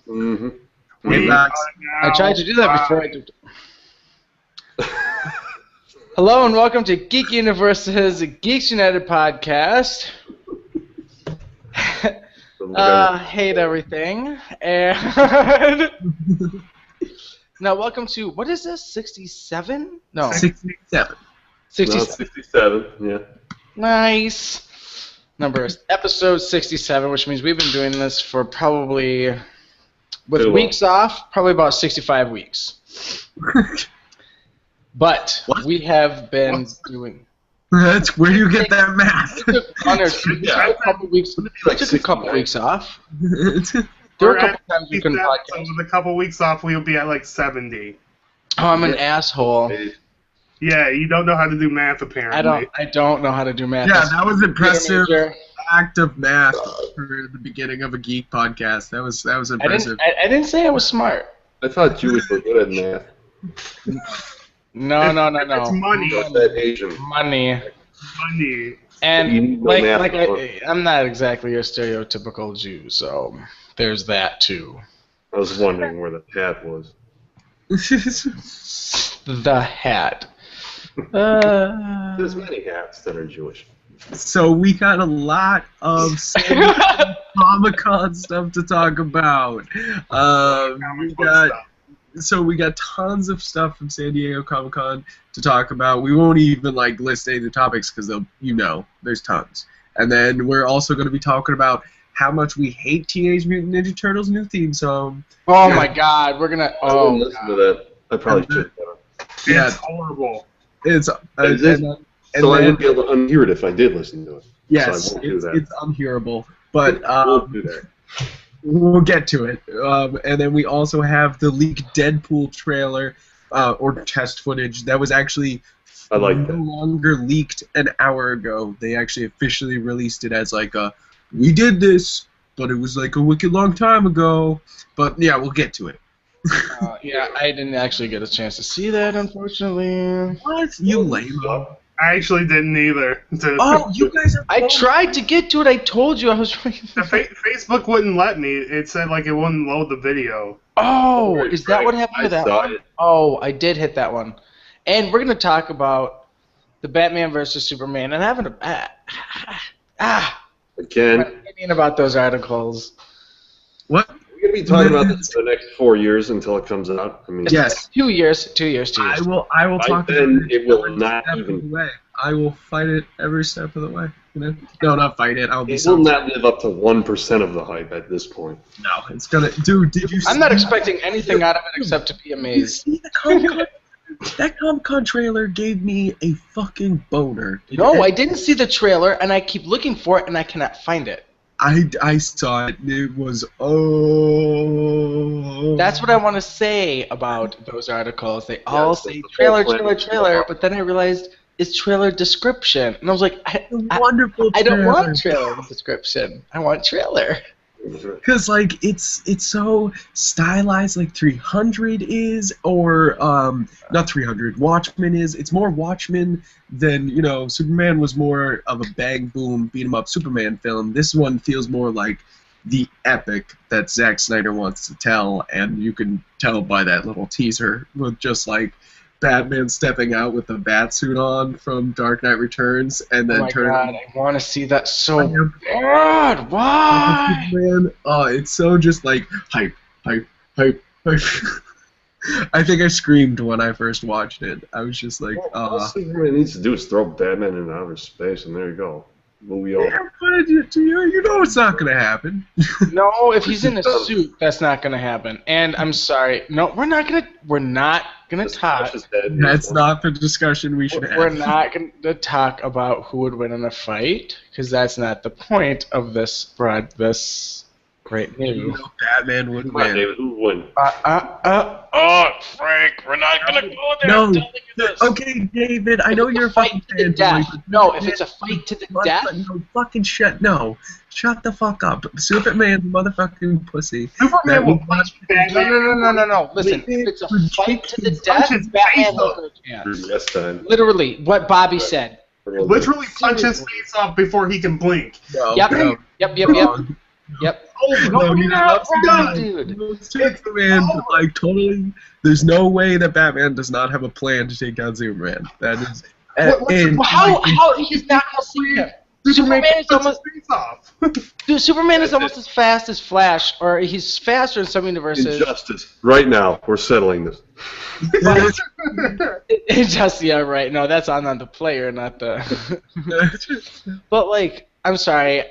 Mm-hmm. I tried to do that before I did. Hello and welcome to Geek Universe's Geeks United podcast. Hate everything. And now welcome to, what is this, 67? No. 67. 67. No, 67, yeah. Nice. Numbers. Episode 67, which means we've been doing this for probably, with weeks off, probably about 65 weeks. But we have been doing... That's where you get that math. We took a couple weeks off. There were a couple times we couldn't podcast. So with a couple weeks off, we would be at like 70. Oh, I'm an asshole. Yeah, you don't know how to do math, apparently. I don't know how to do math. Yeah, that was impressive act of math for the beginning of a geek podcast. That was impressive. I didn't say I was smart. I thought Jewish were good at math. No. It's money. That Asian. Money. Money. And I'm not exactly your stereotypical Jew, so there's that too. I was wondering where the hat was. The hat. There's many hats that are Jewish. So we got a lot of Comic-Con stuff to talk about. We got tons of stuff from San Diego Comic-Con to talk about. We won't even list any of the topics because there's tons. And then we're also going to be talking about how much we hate Teenage Mutant Ninja Turtles' new theme song. Oh my God, we're gonna. I didn't listen to that. I probably should. Yeah, it's horrible. So I wouldn't be able to unhear it if I did listen to it. Yes, so it's unhearable. But we'll do that. We'll get to it. And then we also have the leaked Deadpool trailer or test footage that was actually no longer leaked an hour ago. They actually officially released it as we did this, but it was a wicked long time ago. But yeah, we'll get to it. Yeah, I didn't actually get a chance to see that, unfortunately. What? You lame. I actually didn't either. You guys are... I tried to get to it. I told you I was... Facebook wouldn't let me. It said it wouldn't load the video. Oh, is that what happened to that one? Oh, I did hit that one. And we're going to talk about the Batman versus Superman. And having Again? Opinion about those articles. What? We're going to be talking about this for the next 4 years until it comes out. I mean, yes. 2 years. I will talk about it. It will not even... I will fight it every step of the way. No, not fight it. It will not live up to 1% of the hype at this point. No, it's gonna... Dude, did you see... I'm not expecting anything out of it except to be amazed. That Comic-Con trailer gave me a fucking boner. No, I didn't see the trailer, and I keep looking for it, and I cannot find it. I saw it. It was That's what I want to say about those articles. They all say trailer, but then I realized it's trailer description, and I was like, I don't want trailer description. I want trailer. Because it's so stylized, 300 is, or not 300. Watchmen is. It's more Watchmen than Superman was more of a bang boom beat 'em up Superman film. This one feels more like the epic that Zack Snyder wants to tell, and you can tell by that little teaser with just Batman stepping out with the bat suit on from Dark Knight Returns, and then turning. Oh my God, I want to see that so bad. Why? Oh, it's so just hype. I think I screamed when I first watched it. I was just all Superman needs to do is throw Batman into outer space, and there you go. Movie over. Yeah, but you know it's not going to happen. No, if he's in a suit, that's not going to happen. And I'm sorry. No, we're not going to talk. That's not the discussion we should have. We're not going to talk about who would win in a fight, because that's not the point of this great news. Batman would win. David, who would win? Oh, Frank, we're not going to go there. No. Okay, David, I know you're a fucking fan. No, if it's a fight to the death. No, fucking shut. No. Shut the fuck up. Superman's a motherfucking pussy. Superman will punch Batman. No. Listen, if it's a fight to the death, Batman will Last time. Literally, what Bobby said. Literally punch his face off before he can blink. Yep. Yep. Over. No, you're not wrong, dude. dude. Superman, like totally. There's no way that Batman does not have a plan to take down Superman. That is. How he's not gonna see him? Superman is almost dude. Superman is almost as fast as Flash, or he's faster in some universes. Injustice. Right now, we're settling this. Injustice, yeah, right. No, that's on the player, not the. But like, I'm sorry.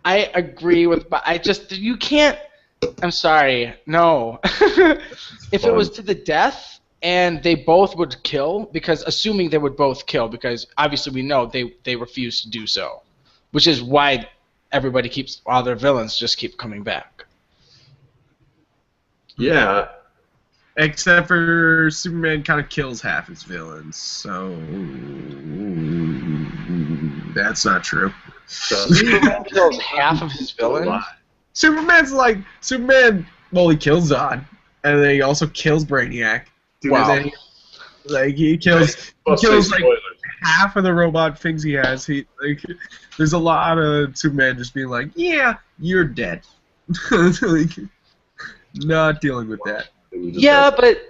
I agree with, but you can't. I'm sorry. No. If it was to the death and they both would kill, because assuming they would both kill, because obviously we know they refuse to do so, which is why all their villains just keep coming back. Yeah. Except for Superman kind of kills half his villains, so that's not true. Superman kills half of his villains? Superman, well, he kills Zod, and then he also kills Brainiac. Wow. And then he kills like half of the robot things he has. There's a lot of Superman just being like, yeah, you're dead. Like, not dealing with that. Yeah, but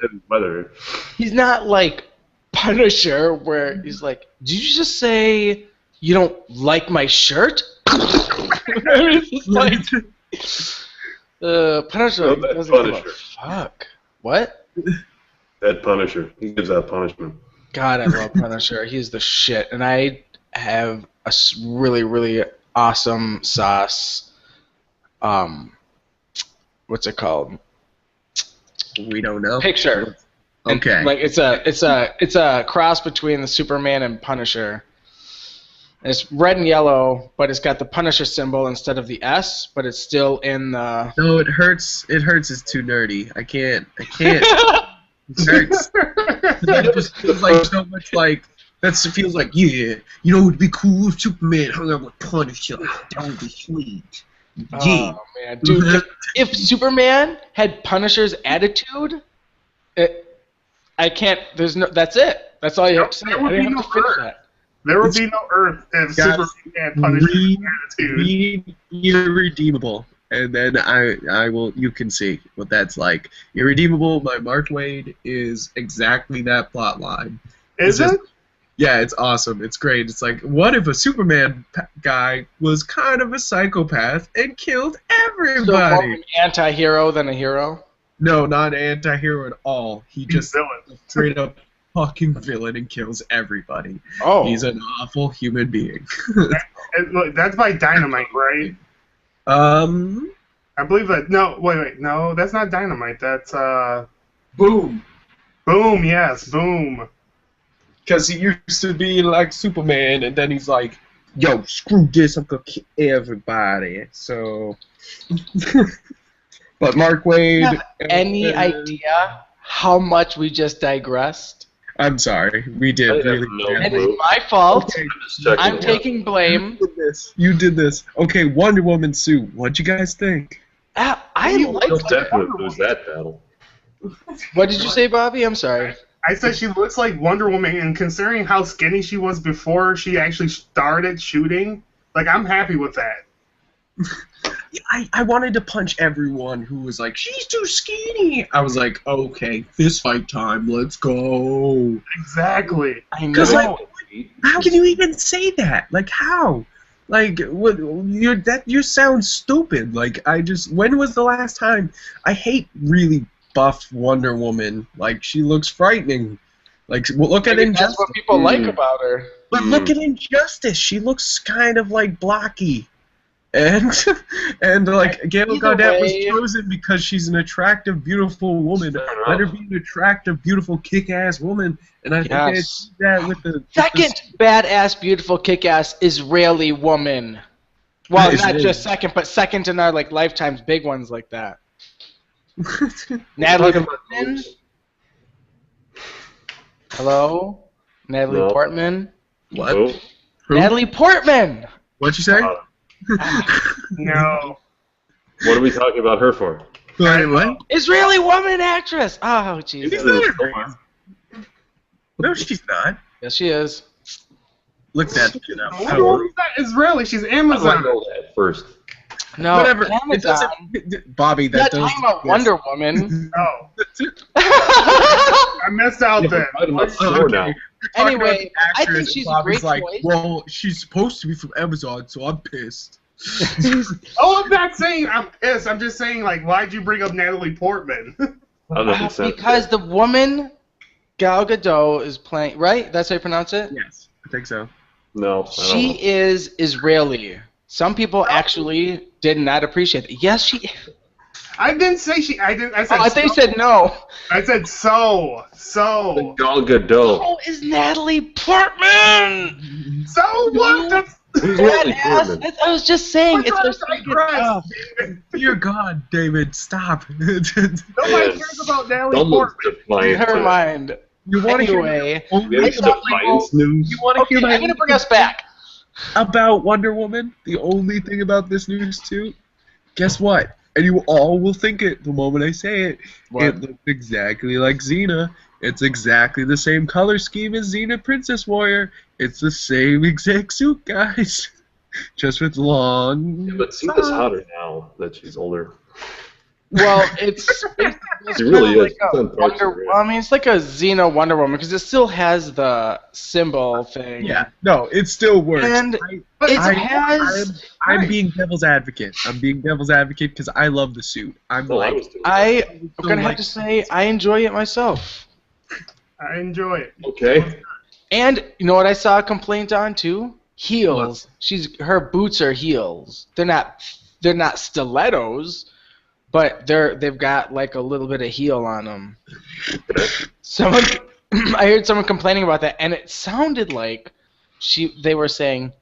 he's not like Punisher, where he's like, did you just say you don't like my shirt? It's like, Punisher doesn't give a fuck. What? That Punisher. He gives that punishment. God, I love Punisher. He's the shit. And I have a really, really awesome sauce. What's it called? We don't know. Picture. Okay. And, like it's a cross between the Superman and Punisher. And it's red and yellow, but it's got the Punisher symbol instead of the S, but it's still in the. No, it hurts. It hurts. It's too nerdy. I can't. It hurts. That just feels like so much like. That feels like, yeah, you know, it would be cool if Superman hung out with Punisher. That would be sweet. Yeah. Oh man, dude! If Superman had Punisher's attitude, I can't. There's no. That's it. That's all you have to say. There would be no Earth. There would be no Earth if Superman had Punisher's attitude. Irredeemable, and then I will. You can see what that's like. Irredeemable by Mark Waid is exactly that plot line. Is it? Yeah, it's awesome. It's great. It's like, what if a Superman guy was kind of a psychopath and killed everybody? So more of an anti-hero than a hero? No, not an anti-hero at all. He just straight up fucking villain and kills everybody. Oh. He's an awful human being. Look, that's by Dynamite, right? I believe that. No, wait. No, that's not Dynamite. That's, Boom. Boom, yes, Boom. Because he used to be like Superman, and then he's like, yo, screw this, I'm gonna kill everybody. So, but Mark Waid. Any idea how much we just digressed? I'm sorry, we did really. It is my fault. Okay. I'm taking blame. You did this. Okay, Wonder Woman suit. What'd you guys think? I liked Definitely lose that battle. What did you say, Bobby? I'm sorry. I said she looks like Wonder Woman, and considering how skinny she was before she actually started shooting, like, I'm happy with that. I wanted to punch everyone who was like, she's too skinny. I was like, okay, fist fight time, let's go. Exactly. I know. Like, how can you even say that? Like, how? Like, what? You sound stupid. Like, when was the last time? I hate really buff Wonder Woman. Like, she looks frightening. Like, look at Injustice. That's what people like about her. But look at Injustice. She looks kind of like blocky. And like Gal Gadot was chosen because she's an attractive, beautiful woman. Let her be an attractive, beautiful, kick-ass woman. And I think they did that with the second badass, beautiful, kick-ass Israeli woman. Well, not just second, but second in our like lifetimes, big ones like that. Natalie Portman. Hello, Natalie Portman. What? Who? Natalie Portman. What'd you say? No. What are we talking about her for? Wait, what? Israeli woman actress. Oh, Jesus. No, she's not. Yes, she is. Look that shit up. Wonder Woman's not Israeli. She's How do I Amazon. know that first? No, Whatever. It Amazon. doesn't. Bobby, You're that not does. talking about Wonder Woman. Oh, I missed out then. I don't know store now. You're talking about Anyway, the I think actress, she's a Bobby's great like, choice. well, she's supposed to be from Amazon, so I'm pissed. Oh, I'm not saying I'm pissed. I'm just saying, like, why'd you bring up Natalie Portman? I don't know. Because the woman Gal Gadot is playing, right? That's how you pronounce it? Yes, I think so. No, I don't She know. is Israeli. Some people actually did not appreciate it. Yes, she. I didn't say she. I didn't. I said. Oh, I thought you said no. I said so. So. Gal Gadot. Oh, is Natalie Portman? So what? That's. Who's Natalie Badass. Portman? I was just saying, it's her I second digress. Dear God, David, stop. Nobody Yes. cares about Natalie Someone's Portman. defiant. Never mind. You want to Anyway, We have I some saw defiance news. You want to okay, hear my I'm gonna bring us back. about Wonder Woman? The only thing about this news too. Guess what? And you all will think it the moment I say it. What? It looks exactly like Xena. It's exactly the same color scheme as Xena Princess Warrior. It's the same exact suit, guys. Just with long. Yeah, but Cena's hotter now that she's older. Well, it's She really kinda is. like a She's on Parks and Wonder. Rec. I mean, it's like a Xena Wonder Woman because it still has the symbol thing. Yeah, no, it still works. And I- it I- has. I'm being devil's advocate. I'm being devil's advocate because I love the suit. I'm Well, I like, was doing that. I'm gonna have to say I enjoy it myself. I enjoy it. Okay. And you know what I saw a complaint on too? Heels. Her boots are heels. They're not stilettos, but they've got like a little bit of heel on them. Someone, I heard someone complaining about that, and it sounded like they were saying,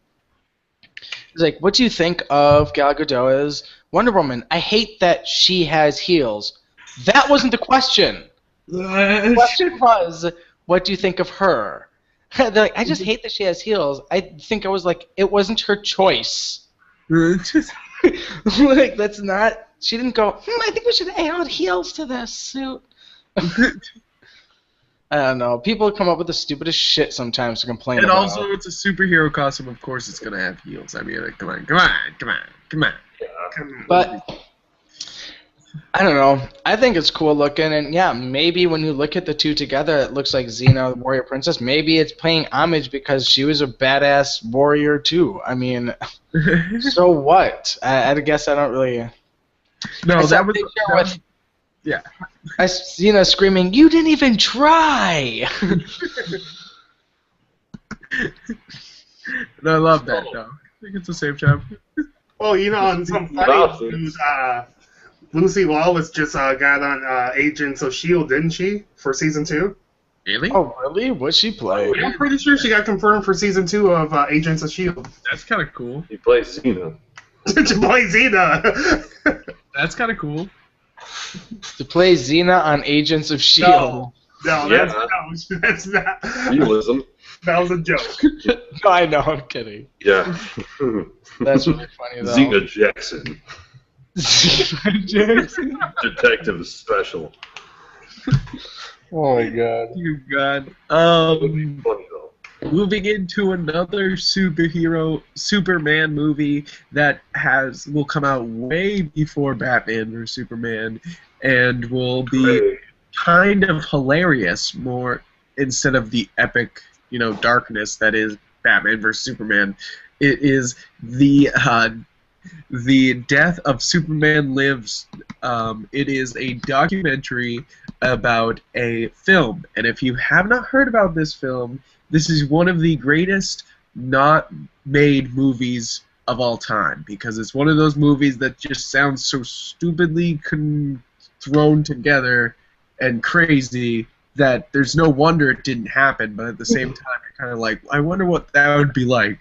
it's like, what do you think of Gal Gadot as Wonder Woman? I hate that she has heels. That wasn't the question. The question was, what do you think of her? They're like, I just hate that she has heels. I think I was like, it wasn't her choice. Like, that's not. She didn't go, I think we should add heels to this suit. I don't know. People come up with the stupidest shit sometimes to complain and about. also it's a superhero costume. Of course, it's gonna have heels. I mean, like, come on. But I don't know. I think it's cool looking, and yeah, maybe when you look at the two together, it looks like Xena, the warrior princess. Maybe it's paying homage because she was a badass warrior too. I mean, so what? I guess I don't really. No, I saw that a was, picture that with yeah. Xena screaming, "You didn't even try!" And I love that though. I think it's the same job. Well, you know, on some funny news, Lucy Lawless just got on Agents of S.H.I.E.L.D., didn't she, for Season 2? Really? Oh, really? What'd she play? I'm pretty sure she got confirmed for Season 2 of Agents of S.H.I.E.L.D. That's kind of cool. He plays Cena. to play Xena. That's kind of cool. To play Xena on Agents of S.H.I.E.L.D. No, Yeah. that's not. Realism. That was a joke. No, I know, I'm kidding. Yeah. That's really funny, though. Xena Jackson. Jackson. Detective Special. Oh my god. Dear God. Funny though. Moving into another Superman movie that will come out way before Batman vs Superman, and will be kind of hilarious more instead of the epic, darkness that is Batman vs Superman. It is the Death of Superman Lives. It is a documentary about a film, and if you have not heard about this film, this is one of the greatest not made movies of all time, because it's one of those movies that just sounds so stupidly thrown together and crazy that there's no wonder it didn't happen, but at the same time you're kind of like, I wonder what that would be like.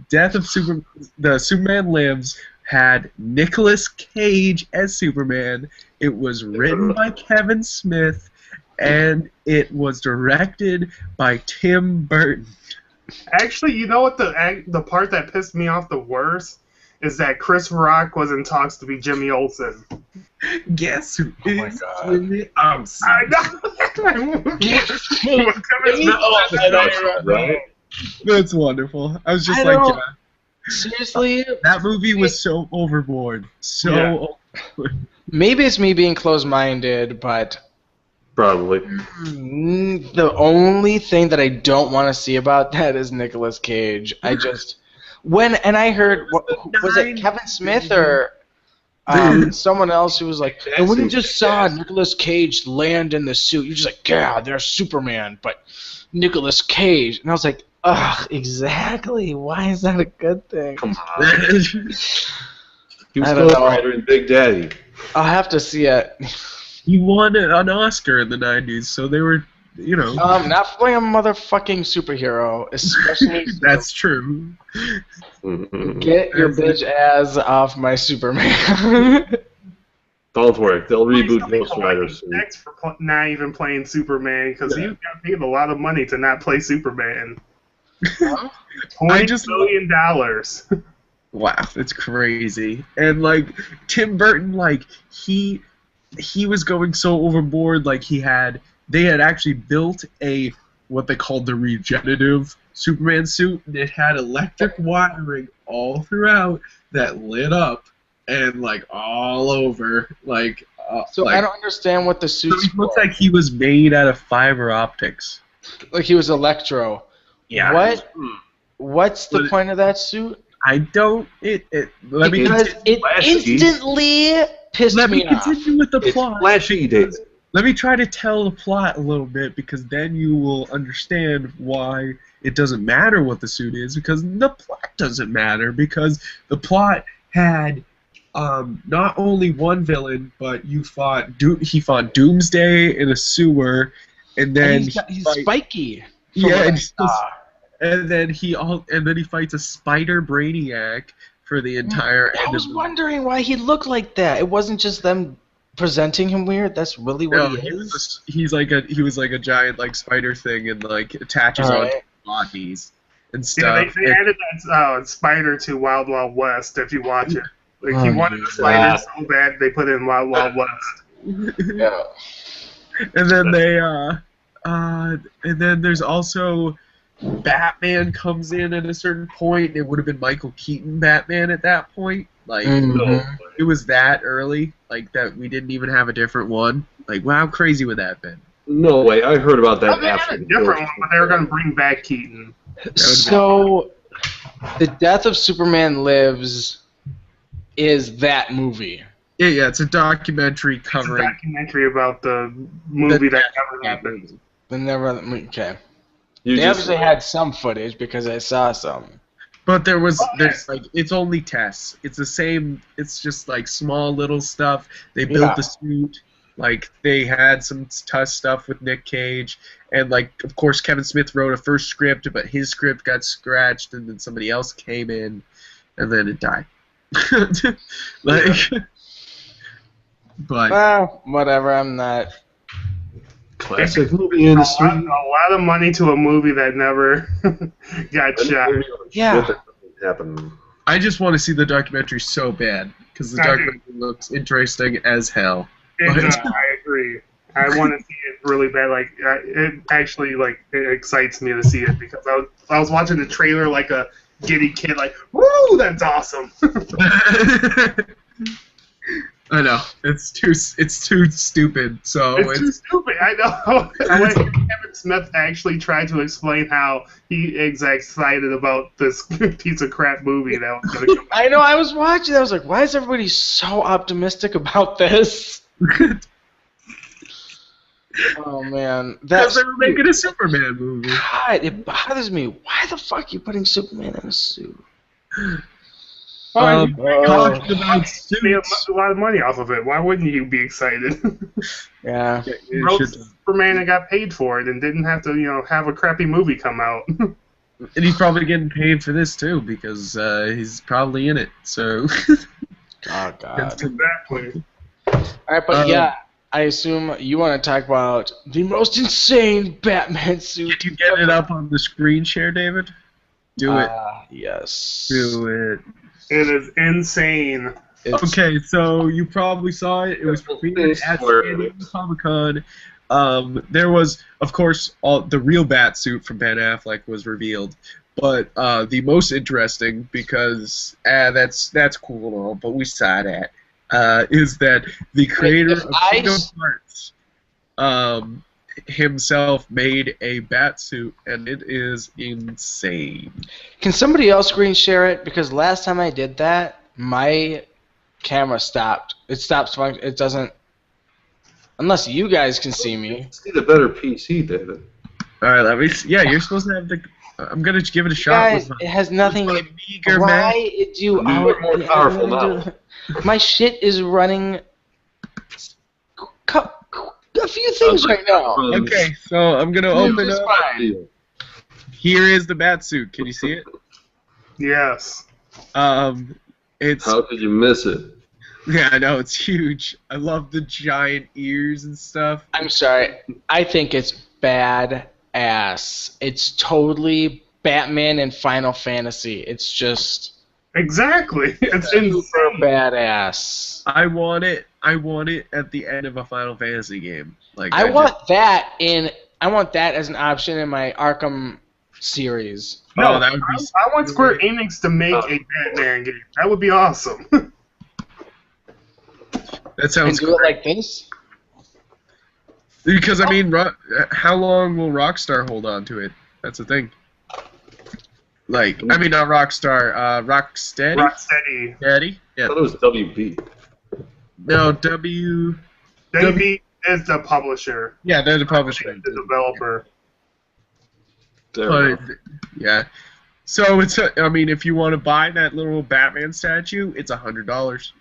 Death of Superman Lives had Nicolas Cage as Superman. It was written by Kevin Smith, and it was directed by Tim Burton. Actually, you know what the part that pissed me off the worst is that Chris Rock was in talks to be Jimmy Olsen. Guess who my is God. Jimmy Olsen? I know. Right? That's wonderful. I was just I like, don't- yeah. Seriously? That movie was so overboard. Maybe it's me being closed-minded, but Probably. the only thing that I don't want to see about that is Nicolas Cage. I heard, was it Kevin Smith or someone else who was like, and when you just saw Nicolas Cage land in the suit, you're just like, yeah, there's Superman, but Nicolas Cage. And I was like, ugh, exactly. Why is that a good thing? Come on. He was Ghost Rider and Big Daddy. I'll have to see it. He won an Oscar in the 90s, so they were, not for playing a motherfucking superhero, especially. That's true. Get your bitch ass off my Superman. Don't worry, they'll reboot Ghost Rider soon. Next for not even playing Superman, because you got paid a lot of money to not play Superman. $20 billion. Wow, it's crazy. And like Tim Burton, like he was going so overboard. Like they had actually built what they called the regenerative Superman suit, and it had electric wiring all throughout that lit up and like all over. Like I don't understand what the suit's so he looks like he was made out of fiber optics. Like he was Electro. Yeah. What's the point of that suit? I don't. Because it instantly pissed me off. Let me continue with the plot. Flashy, David. Let me try to tell the plot a little bit, because then you will understand why it doesn't matter what the suit is, because the plot doesn't matter, because the plot had not only one villain, but he fought Doomsday in a sewer, and then he's spiky. Yeah, and then he fights a spider Brainiac for the entire end. I was wondering why he looked like that. It wasn't just them presenting him weird. That's really what he is. He was like a giant like spider thing, and like attaches onto bodies and stuff. Yeah, they added that spider to Wild Wild West. If you watch it, like he wanted the spider so bad they put it in Wild Wild West. Yeah. And then and then there's also Batman comes in at a certain point. It would have been Michael Keaton Batman at that point. Like it was that early, like that we didn't even have a different one. Like, wow, how crazy would that have been? No way, I heard about that after. They had a different one, but they were going to bring back Keaton. So, The Death of Superman Lives is that movie. Yeah, it's a documentary covering. It's a documentary about the movie that never happened. Okay. They obviously had some footage because I saw some. But there's like, it's only tests. It's the same. It's just like small little stuff. They built the suit. Like they had some tough stuff with Nick Cage, and like of course Kevin Smith wrote a first script, but his script got scratched, and then somebody else came in, and then it died. But well, whatever. I'm not. Classic movie industry. A lot of money to a movie that never got shot. Yeah. I just want to see the documentary so bad, because the documentary looks interesting as hell. I agree. I want to see it really bad. Like it actually it excites me to see it, because I was watching the trailer like a giddy kid, like, woo, that's awesome. I know, it's too stupid. So it's too stupid. I know. I want to hear Kevin Smith actually try to explain how he is excited about this piece of crap movie that was going to come out. I know. I was watching. I was like, why is everybody so optimistic about this? Oh man, because they were making a Superman movie. God, it bothers me. Why the fuck are you putting Superman in a suit? Talking about a lot of money off of it. Why wouldn't you be excited? Yeah. Wrote Superman and got paid for it, and didn't have to, have a crappy movie come out. And he's probably getting paid for this too, because he's probably in it. So. Oh God. Exactly. All right, but yeah, I assume you want to talk about the most insane Batman suit. Can you get it up on the screen share, David? Do it. Yes. Do it. It is insane. Okay, so you probably saw it. It was premiered at San Diego Comic-Con. There was, of course, the real Bat suit from Ben Affleck was revealed, But the most interesting, because that's cool and all, but we saw that, is that the creator of Kingdom Hearts himself made a Batsuit, and it is insane. Can somebody else screen share it? Because last time I did that, my camera stopped. It stops functioning. It doesn't. Unless you guys can see me. See the better PC, David. All right, let me. Yeah, you're supposed to have the. I'm gonna give it a shot. Guys, it has nothing. Why did you? More powerful now. My shit is running. A few things right now. Okay, so I'm gonna open up. Here is the Batsuit. Can you see it? Yes. It's. How could you miss it? Yeah, I know, it's huge. I love the giant ears and stuff. I'm sorry. I think it's badass. It's totally Batman and Final Fantasy. It's just... Exactly. It's insane. Badass. I want it at the end of a Final Fantasy game. Like I want that as an option in my Arkham series. No, that would be I want Square Enix to make a Batman game. That would be awesome. That sounds cool. Do it like this? Because, I mean, how long will Rockstar hold on to it? That's the thing. Like, I mean, not Rockstar, Rocksteady? Rocksteady. Daddy? Yeah. I thought it was WB. No, WB is the publisher. Yeah, they're the publisher. The developer. Yeah. So, I mean, if you want to buy that little Batman statue, it's $100.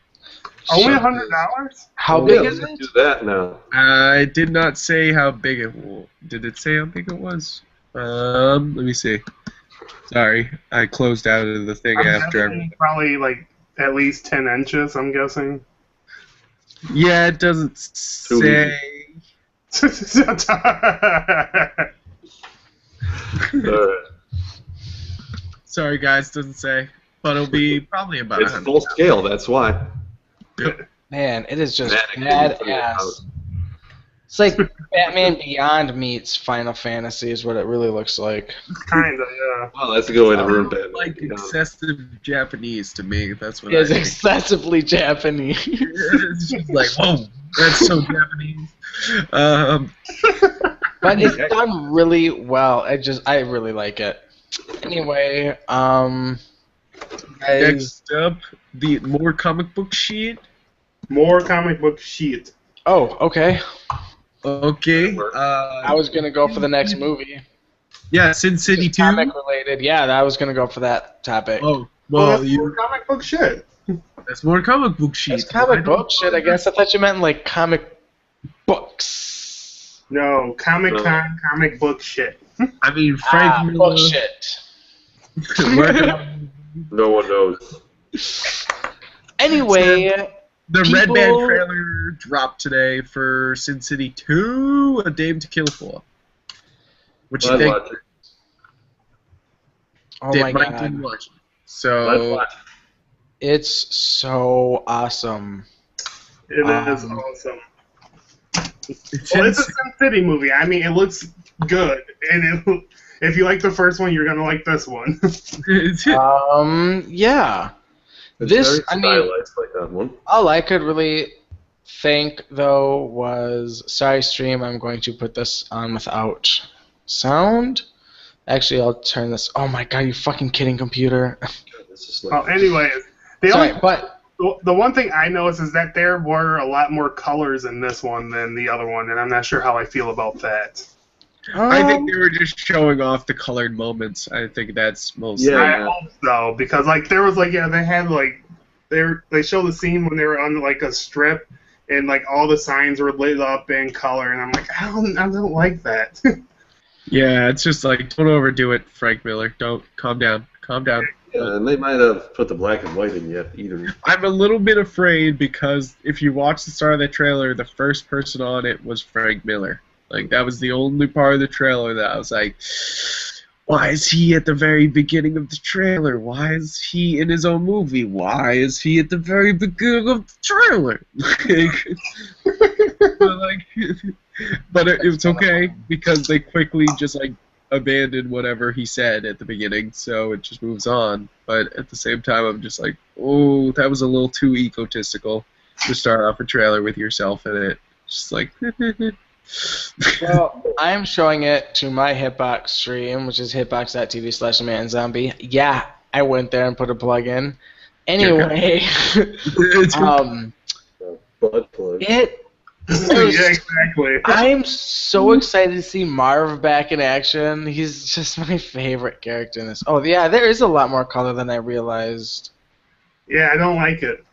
Only $100? How big is it? Do that now. I did not say how big it was. Did it say how big it was? Let me see. Sorry, I closed out of the thing after. Probably like at least 10 inches. I'm guessing. Yeah, it doesn't say. Sorry, guys, doesn't say. But it'll be probably about. It's full scale. That's why. Man, it is just badass. It's like Batman Beyond meets Final Fantasy is what it really looks like. Kinda, yeah. Well, that's a good way to ruin Batman. Like excessive Japanese to me. That's what it's excessively Japanese. It's just like, whoa, that's so Japanese. But it's done really well. I really like it. Anyway, next up, the more comic book sheet. More comic book sheet. Oh, okay. Okay. I was gonna go for the next movie. Yeah, Sin City 2. Comic related. Yeah, I was gonna go for that topic. Oh, well, that's more comic book shit. That's more comic book shit. That's comic book shit. I guess I thought you meant like comic books. No, Comic-Con comic book shit. I mean, Frank Miller. Book shit. No one knows. Anyway. The Red Band trailer dropped today for Sin City 2, A Dame to Kill For. What you think? Oh my god. Didn't watch it. So, it's so awesome. It is awesome. It's a Sin City movie. I mean, it looks good. And if you like the first one, you're going to like this one. Yeah. It's very stylized like that one. All I could really think, though, was... Sorry, stream, I'm going to put this on without sound. Actually, I'll turn this... Oh my god, you fucking kidding, computer. Anyways. But... The one thing I noticed is that there were a lot more colors in this one than the other one, and I'm not sure how I feel about that. I think they were just showing off the colored moments. I think that's mostly. Yeah, I hope so, because like there was like they had like they showed the scene when they were on like a strip and like all the signs were lit up in color, and I'm like I don't like that. Yeah, it's just like don't overdo it, Frank Miller. Don't calm down. Yeah, and they might have put the black and white in yet either. I'm a little bit afraid because if you watch the start of the trailer, the first person on it was Frank Miller. Like, that was the only part of the trailer that I was like, why is he at the very beginning of the trailer? Why is he in his own movie? Why is he at the very beginning of the trailer? But it's okay, because they quickly just, like, abandon whatever he said at the beginning, so it just moves on. But at the same time, I'm just like, oh, that was a little too egotistical to start off a trailer with yourself in it. Just like, Well, I'm showing it to my Hitbox stream, which is hitbox.tv/manzombie. Yeah, I went there and put a plug in. Anyway, Butt plug. Yeah, exactly. I'm so excited to see Marv back in action. He's just my favorite character in this. Oh, yeah, there is a lot more color than I realized. Yeah, I don't like it.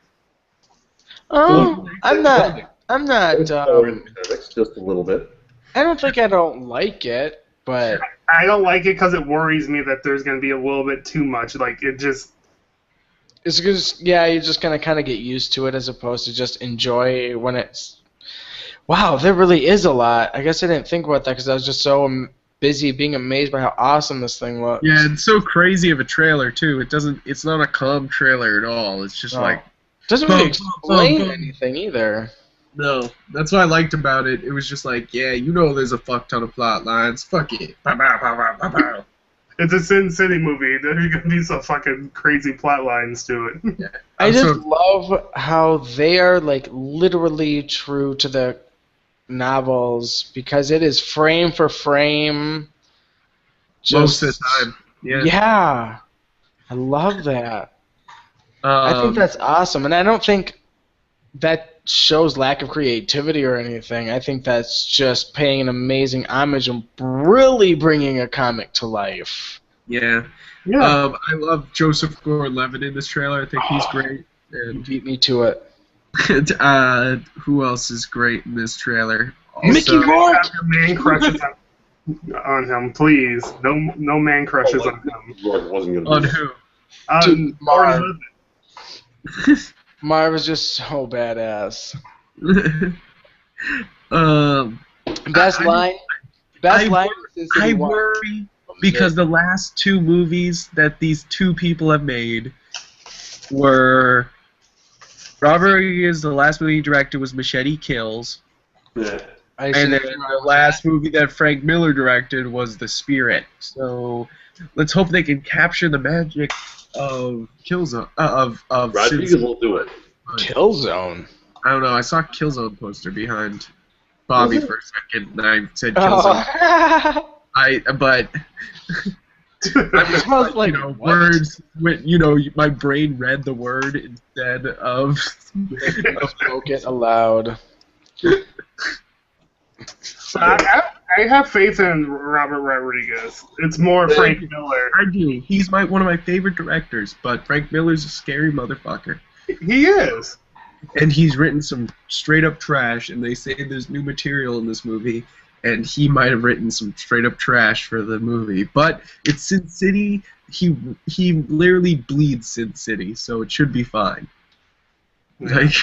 Oh, I'm not. Just a little bit. I don't think I don't like it, but I don't like it because it worries me that there's going to be a little bit too much. Like, it just... it's just, yeah, you're just gonna kind of get used to it as opposed to just enjoy when it's. Wow, there really is a lot. I guess I didn't think about that because I was just so busy being amazed by how awesome this thing looks. yeah, it's so crazy of a trailer too. It's not a calm trailer at all. It's just like, doesn't really boom, explain boom, boom. anything either. no, that's what I liked about it. It was just like, yeah, you know, there's a fuck ton of plot lines. Fuck it. Pow, pow, pow, pow, pow, pow. It's a Sin City movie. There's going to be some fucking crazy plot lines to it. Yeah. I just So- love how they are like literally true to the novels because it is frame for frame. most of the time. Yeah. Yeah, I love that. I think that's awesome, and I don't think that shows lack of creativity or anything. I think that's just paying an amazing homage and really bringing a comic to life. Yeah. Yeah. I love Joseph Gordon-Levitt in this trailer. I think he's great. You And beat me to it. who else is great in this trailer? Mickey Also- Rourke! Have your man crushes on him, please. No man crushes on him. Rourke wasn't gonna On be who? Dude, Marv. Gordon-Levitt. Marv is just so badass. Best I- line? Best I line wor- is Sin City I 1. worry because the last two movies that these two people have made were Robert Rodriguez. The last movie he directed was Machete Kills, Yeah. I and see then the last movie that Frank Miller directed was The Spirit. So let's hope they can capture the magic of Killzone of Rodriguez Sin- will do it. Killzone. I don't know. I saw a Killzone poster behind Bobby for a second, and I said Killzone. Oh. But I was like, you know, what? words. You know, my brain read the word instead of. Spoke it aloud. I have faith in Robert Rodriguez. It's more Frank Miller. I do. He's one of my favorite directors, but Frank Miller's a scary motherfucker. He is. And he's written some straight up trash, and they say there's new material in this movie, and he might have written some straight up trash for the movie. But it's Sin City. He literally bleeds Sin City, so it should be fine. Like,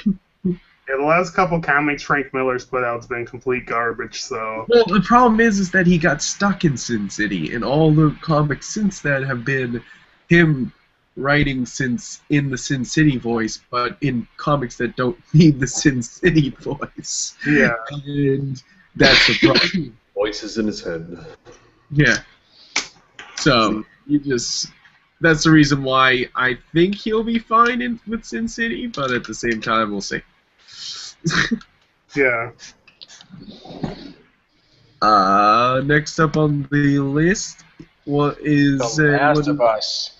Yeah, the last couple comics Frank Miller's put out's been complete garbage. So well, the problem is that he got stuck in Sin City, and all the comics since then have been him writing in the Sin City voice, but in comics that don't need the Sin City voice. yeah, And that's the problem. Voices in his head. Yeah. So that's the reason why I think he'll be fine with Sin City, but at the same time, we'll see. yeah. Next up on the list, what is The Last of Us.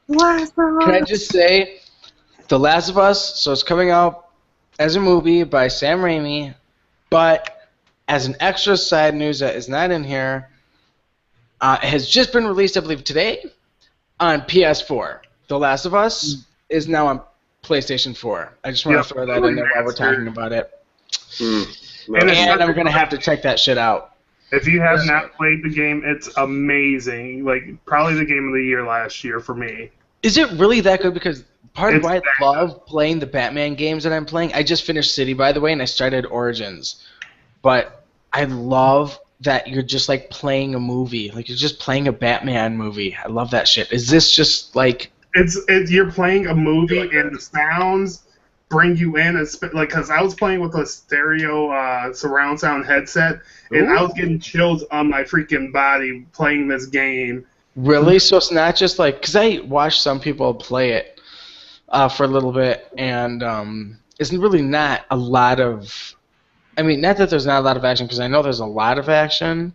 Last of Us. Can I just say, The Last of Us, so it's coming out as a movie by Sam Raimi, but as an extra side news that is not in here, it has just been released, I believe, today on PS4. The Last of Us is now on PlayStation 4. I just want Yep. to throw that in there while we're talking about it. No. And And I'm going to have to check that shit out. If you have not played the game, it's amazing. Like probably the game of the year last year for me. Is it really that good? Because part of It's why that I love playing the Batman games that I'm playing, I just finished City, by the way, and I started Origins. But I love that you're just like playing a movie. Like you're just playing a Batman movie. I love that shit. Is this just like... You're playing a movie and the sounds, bring you in, like, because I was playing with a stereo surround sound headset, and I was getting chills on my freaking body playing this game. Really? So it's not just like, because I watched some people play it for a little bit, and it's really not a lot of, I mean, not that there's not a lot of action, because I know there's a lot of action,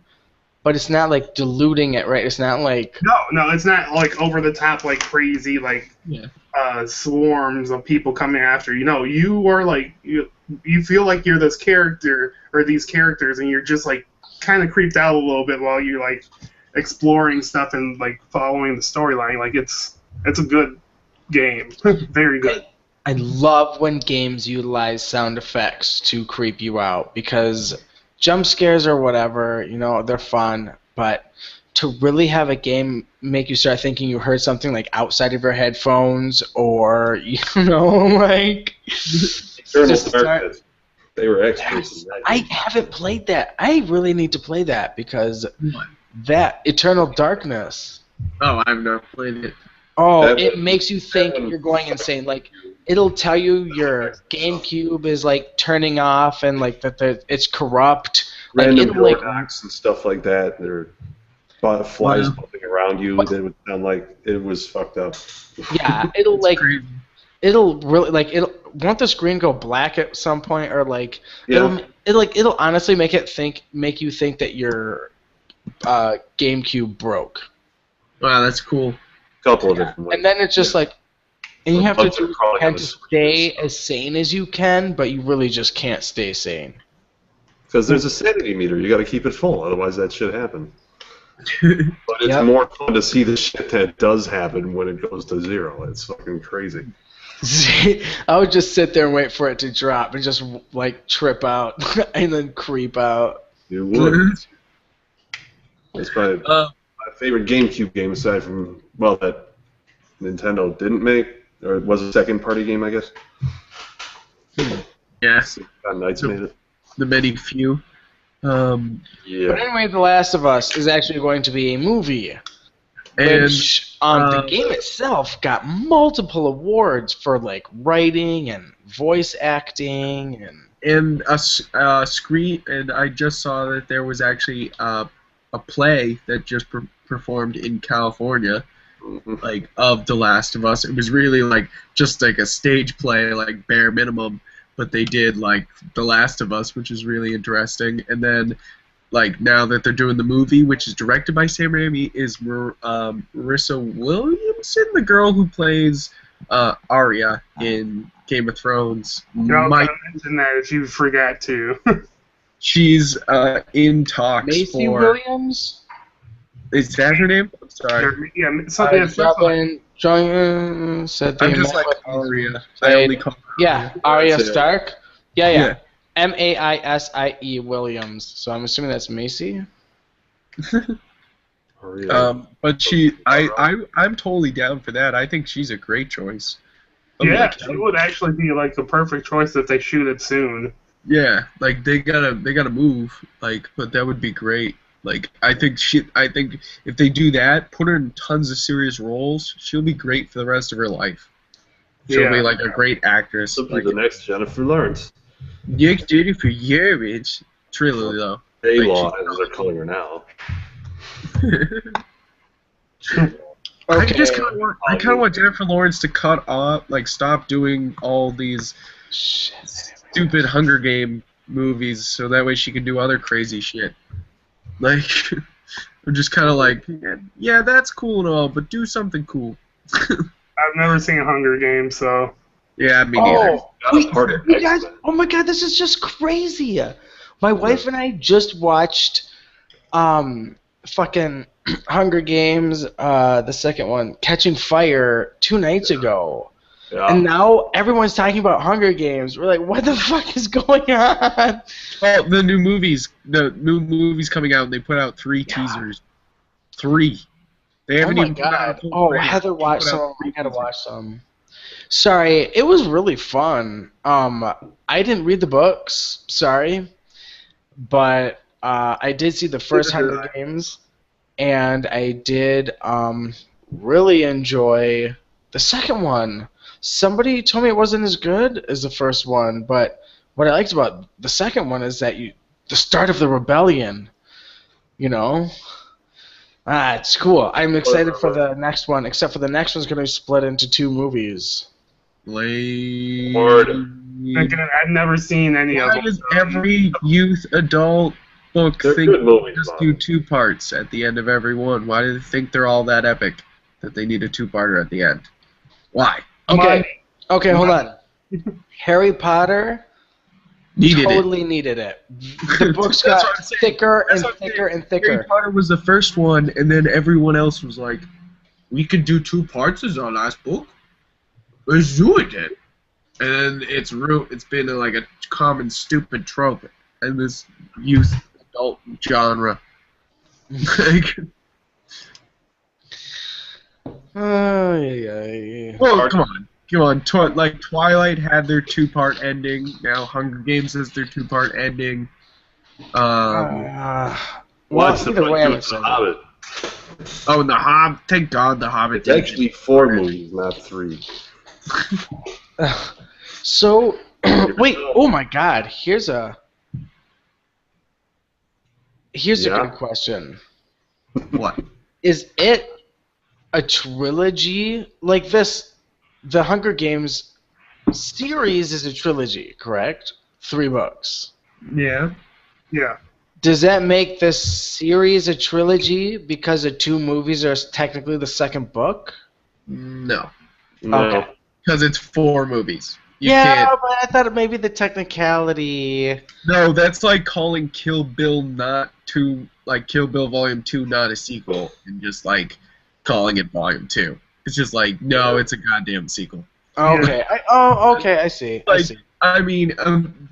but it's not like diluting it, right? It's not like... No, it's not like over the top, like crazy, like swarms of people coming after you. No, you are like, you feel like you're this character, or these characters, and you're just like kind of creeped out a little bit while you're like exploring stuff and like following the storyline. Like it's a good game. Very good. I love when games utilize sound effects to creep you out, because jump scares or whatever, you know, they're fun, but to really have a game make you start thinking you heard something like outside of your headphones, or, you know, like... They were experts in that. I haven't played that. I really need to play that, because that Eternal Darkness... Oh, I've not played it. Oh, it makes you think you're going insane. Like, it'll tell you your GameCube is like turning off and like that it's corrupt. Random like, door knocks and stuff like that. There are flies bumping around you. That would sound like it was fucked up. Yeah, it'll like crazy. It'll really like it'll won't the screen go black at some point, or like it'll honestly make you think that your GameCube broke. Wow, that's cool. Couple of different ways. And then it's just like, and you have to do to stay as sane as you can, but you really just can't stay sane. Because there's a sanity meter, you got to keep it full, otherwise that shit happen. But it's more fun to see the shit that does happen when it goes to zero. It's fucking crazy. See, I would just sit there and wait for it to drop and just like trip out and then creep out. You would. That's my favorite GameCube game, aside from, well, that Nintendo didn't make, or it was a second-party game, I guess. Yes. Knights made it. The many few. But anyway, The Last of Us is actually going to be a movie. Which, the game itself got multiple awards for, like, writing and voice acting and a screen, and I just saw that there was actually a play that just performed in California, like, of The Last of Us. It was really like just like a stage play, like bare minimum, but they did like The Last of Us, which is really interesting. And then, like, now that they're doing the movie, which is directed by Sam Raimi, is Marissa Williamson, the girl who plays Arya in Game of Thrones. I mention that if you forgot to. She's in talks Macy Williams? Is that her name? I'm sorry. Yeah, something said I'm just like Arya. I only call her Arya. Arya Stark? Yeah. Maisie Williams. So I'm assuming that's Macy? But I'm totally down for that. I think she's a great choice. Yeah, she would actually be like the perfect choice if they shoot it soon. Yeah, like they gotta move, like, but that would be great. Like, I think if they do that, put her in tons of serious roles, she'll be great for the rest of her life. She'll be like a great actress. She'll be the next Jennifer Lawrence. Yes, Jennifer Lawrence. Truly though. A-Law, as they're calling her now. I kind of want Jennifer Lawrence to cut off, like, stop doing all these stupid Hunger Game movies, so that way she can do other crazy shit. Like, I'm just kind of like, yeah, that's cool and all, but do something cool. I've never seen Hunger Games, so. Yeah, me neither. You guys, oh my god, this is just crazy. My wife and I just watched fucking Hunger Games, the second one, Catching Fire, 2 nights ago. Yeah. And now everyone's talking about Hunger Games. We're like, what the fuck is going on? Well, the new movies coming out, and they put out 3 teasers. 3. They haven't even put out. Oh, Heather watched some. I gotta watch some. Sorry, it was really fun. I didn't read the books. Sorry, but I did see the first Hunger Games, and I did really enjoy the second one. somebody told me it wasn't as good as the first one, but what I liked about the second one is that the start of the rebellion, you know? It's cool. I'm excited for the next one, except for the next one's going to be split into 2 movies. Word. I've never seen any of them. Why does every youth adult book They're think good movies, just Bob. do 2 parts at the end of every one? Why do they think they're all that epic that they need a 2-parter at the end? Why? Okay, hold on. Harry Potter Needed needed it. The books got thicker and thicker and thicker. Harry Potter was the first one, and then everyone else was like, we could do 2 parts as our last book. Let's do it then. And then it's been like a common stupid trope in this youth adult genre. Well, come on. Like Twilight had their 2-part ending. Now Hunger Games has their 2-part ending. What's the point of The Hobbit? Oh, and the Hobbit. Thank God the Hobbit. It's actually 4 movies, not 3. So, wait. Oh my God. Here's a good question. What? Is it a trilogy like this? The Hunger Games series is a trilogy, correct? 3 books. Yeah. Yeah. Does that make this series a trilogy because the 2 movies are technically the 2nd book? No. Okay. Because it's 4 movies. You Yeah, can't... but I thought maybe the technicality. No, that's like calling Kill Bill Kill Bill Volume 2 not a sequel, and just like calling it Volume 2. It's just like, no, it's a goddamn sequel. Okay. Okay, I see. I mean,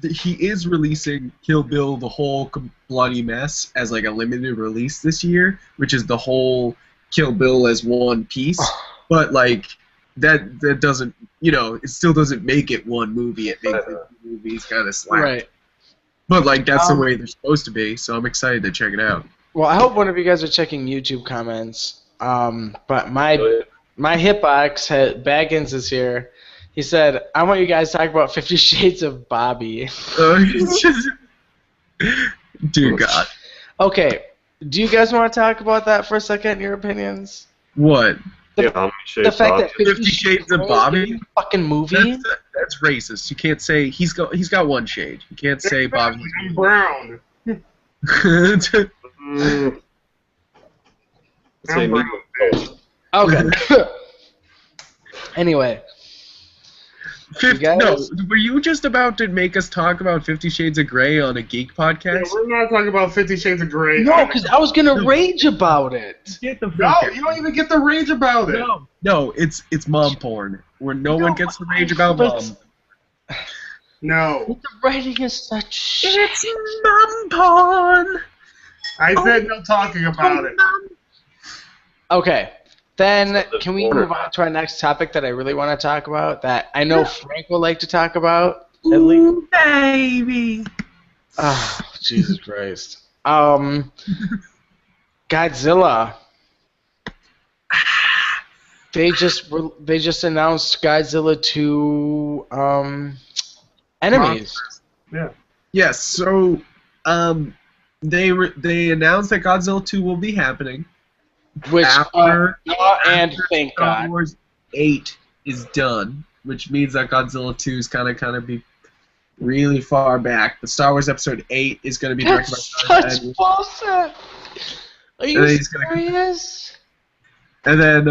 he is releasing Kill Bill the whole bloody mess as like a limited release this year, which is the whole Kill Bill as one piece. But like that doesn't, it still doesn't make it one movie. It makes it 2 movies kind of slapped. Right. But like that's the way they're supposed to be, so I'm excited to check it out. Well, I hope one of you guys are checking YouTube comments. But my hitbox Baggins is here. He said, "I want you guys to talk about 50 Shades of Bobby." Dear God. Okay, do you guys want to talk about that for a second? Your opinions? What? The fact that 50 Shades of Bobby? Fucking movie? That's racist. You can't say he's got 1 shade. You can't say Bobby. I'm brown. Say me. Okay. Anyway. No, were you just about to make us talk about 50 Shades of Grey on a Geek podcast? Yeah, we're not talking about 50 Shades of Grey. No, because I was going to rage about it. No, you don't even get to rage about it. No, it's mom porn, where no one gets to rage about mom. No. The writing is such shit. It's mom porn. I said no talking about it. Okay. Then, can we move on to our next topic that I really want to talk about, that I know Frank will like to talk about, at least? Ooh, baby. Oh, Jesus Christ. Godzilla. They just announced Godzilla 2 enemies. Yeah. Yes, so they announced that Godzilla 2 will be happening. Which, after thank Star God. Wars 8 is done, which means that Godzilla 2 is kind of be really far back. But Star Wars Episode 8 is going to be directed by That's such bullshit. Are you serious? And then,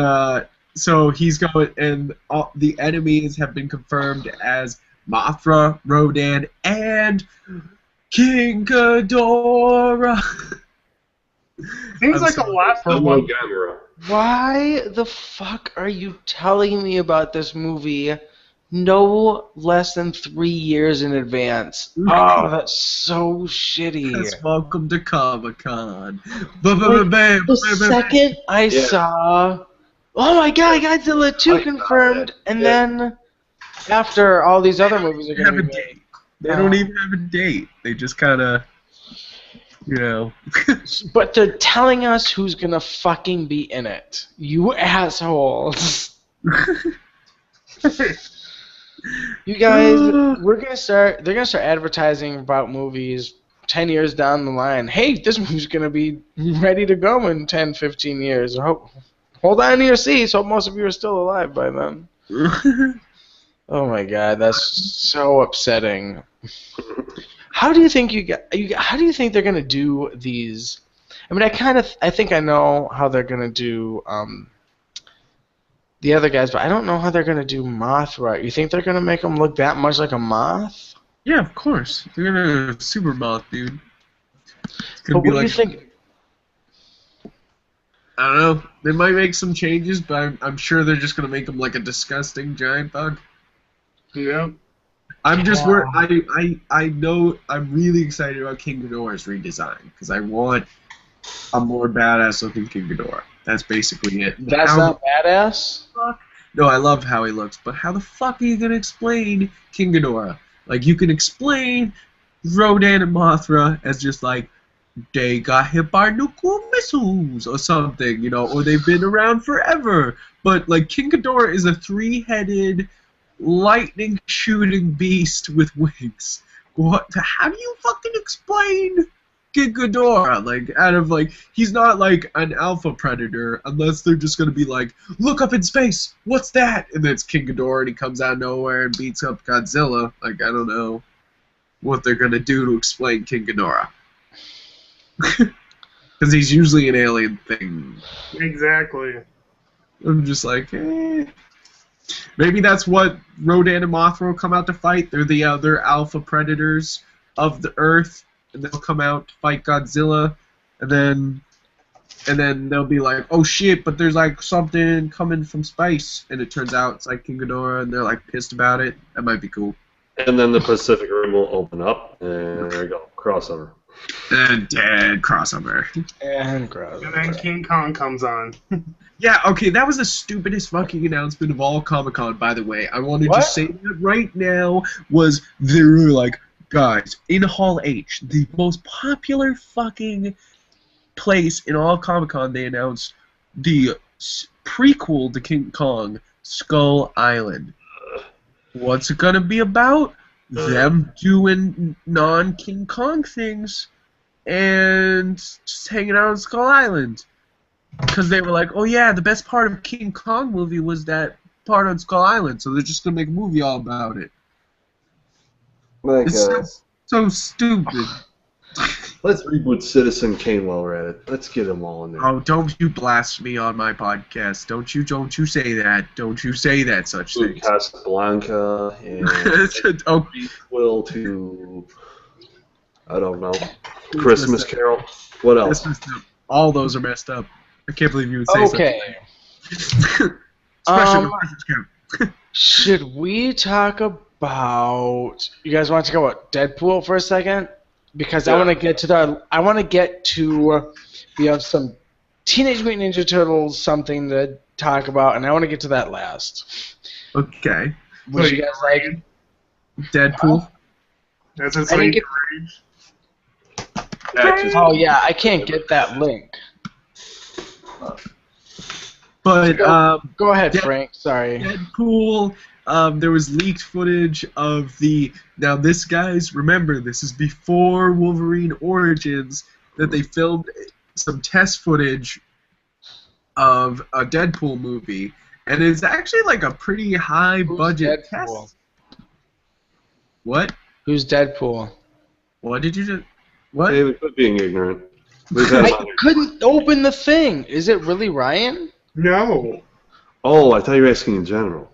so he's going, and all the enemies have been confirmed as Mothra, Rodan, and King Ghidorah. Seems like a lot for one. Why the fuck are you telling me about this movie no less than 3 years in advance? Oh, that's so shitty. Yes, welcome to Comic-Con. The second I saw, oh my God, Godzilla 2 confirmed, and then after all these other movies are going to be made. They don't even have a date. They just kind of... But they're telling us who's gonna fucking be in it. You assholes. You guys, we're gonna start. They're gonna start advertising about movies 10 years down the line. Hey, this movie's gonna be ready to go in 10, 15 years. Hold on to your seats. Hope most of you are still alive by then. Oh my God, that's so upsetting. How do you think how do you think they're gonna do these? I mean, I think I know how they're gonna do the other guys, but I don't know how they're gonna do Mothra. You think they're gonna make him look that much like a moth? Yeah, of course. They're gonna super moth, dude. But what do you think? I don't know. They might make some changes, but I'm sure they're just gonna make him like a disgusting giant bug. Yeah. I'm just I know I'm really excited about King Ghidorah's redesign because I want a more badass looking King Ghidorah. That's basically it. That's not badass? No, I love how he looks, but how the fuck are you gonna explain King Ghidorah? Like, you can explain Rodan and Mothra as just like, they got hit by nuclear missiles or something, you know, or they've been around forever. But, like, King Ghidorah is a three-headed, lightning-shooting beast with wings. What? How do you fucking explain King Ghidorah? Like, out of, like, he's not, like, an alpha predator unless they're just gonna be like, look up in space, what's that? And then it's King Ghidorah and he comes out of nowhere and beats up Godzilla. Like, I don't know what they're gonna do to explain King Ghidorah. Because he's usually an alien thing. Exactly. I'm just like, eh. Maybe that's what Rodan and Mothra will come out to fight. They're the other alpha predators of the Earth, and they'll come out to fight Godzilla, and then they'll be like, oh shit, but there's like something coming from space, and it turns out it's like King Ghidorah, and they're like pissed about it. That might be cool. And then the Pacific Rim will open up, and there you go, crossover. And dead crossover. And then King Kong comes on. Yeah, okay, that was the stupidest fucking announcement of all Comic-Con, by the way. I want to just say that right now was they were like, guys, in Hall H, the most popular fucking place in all Comic-Con, they announced the prequel to King Kong, Skull Island. What's it gonna be about? Them doing non-King Kong things and just hanging out on Skull Island. Because they were like, oh yeah, the best part of King Kong movie was that part on Skull Island, so they're just going to make a movie all about it. It's so stupid. Let's reboot Citizen Kane while we're at it. Let's get them all in there. Oh, don't you blaspheme on my podcast. Don't you say that. Don't you say that such thing. Casablanca and prequel to, I don't know, Christmas Carol. What else? All those are messed up. I can't believe you would say okay. Especially the Christmas Carol. Should we talk about? You guys want to talk about Deadpool for a second? Because I want to get to we have some Teenage Mutant Ninja Turtles something to talk about, and I want to get to that last. Okay. Would you guys like Deadpool? That's a sweet rage. Oh yeah, I can't get that link. But go ahead, Frank. Sorry. Deadpool. There was leaked footage of the. Now, this, guys, remember, this is before Wolverine Origins, that they filmed some test footage of a Deadpool movie, and it's actually like a pretty high budget test. What? Who's Deadpool? What did you just? What? David, quit being ignorant. I couldn't open the thing. Is it really Ryan? No. Oh, I thought you were asking in general.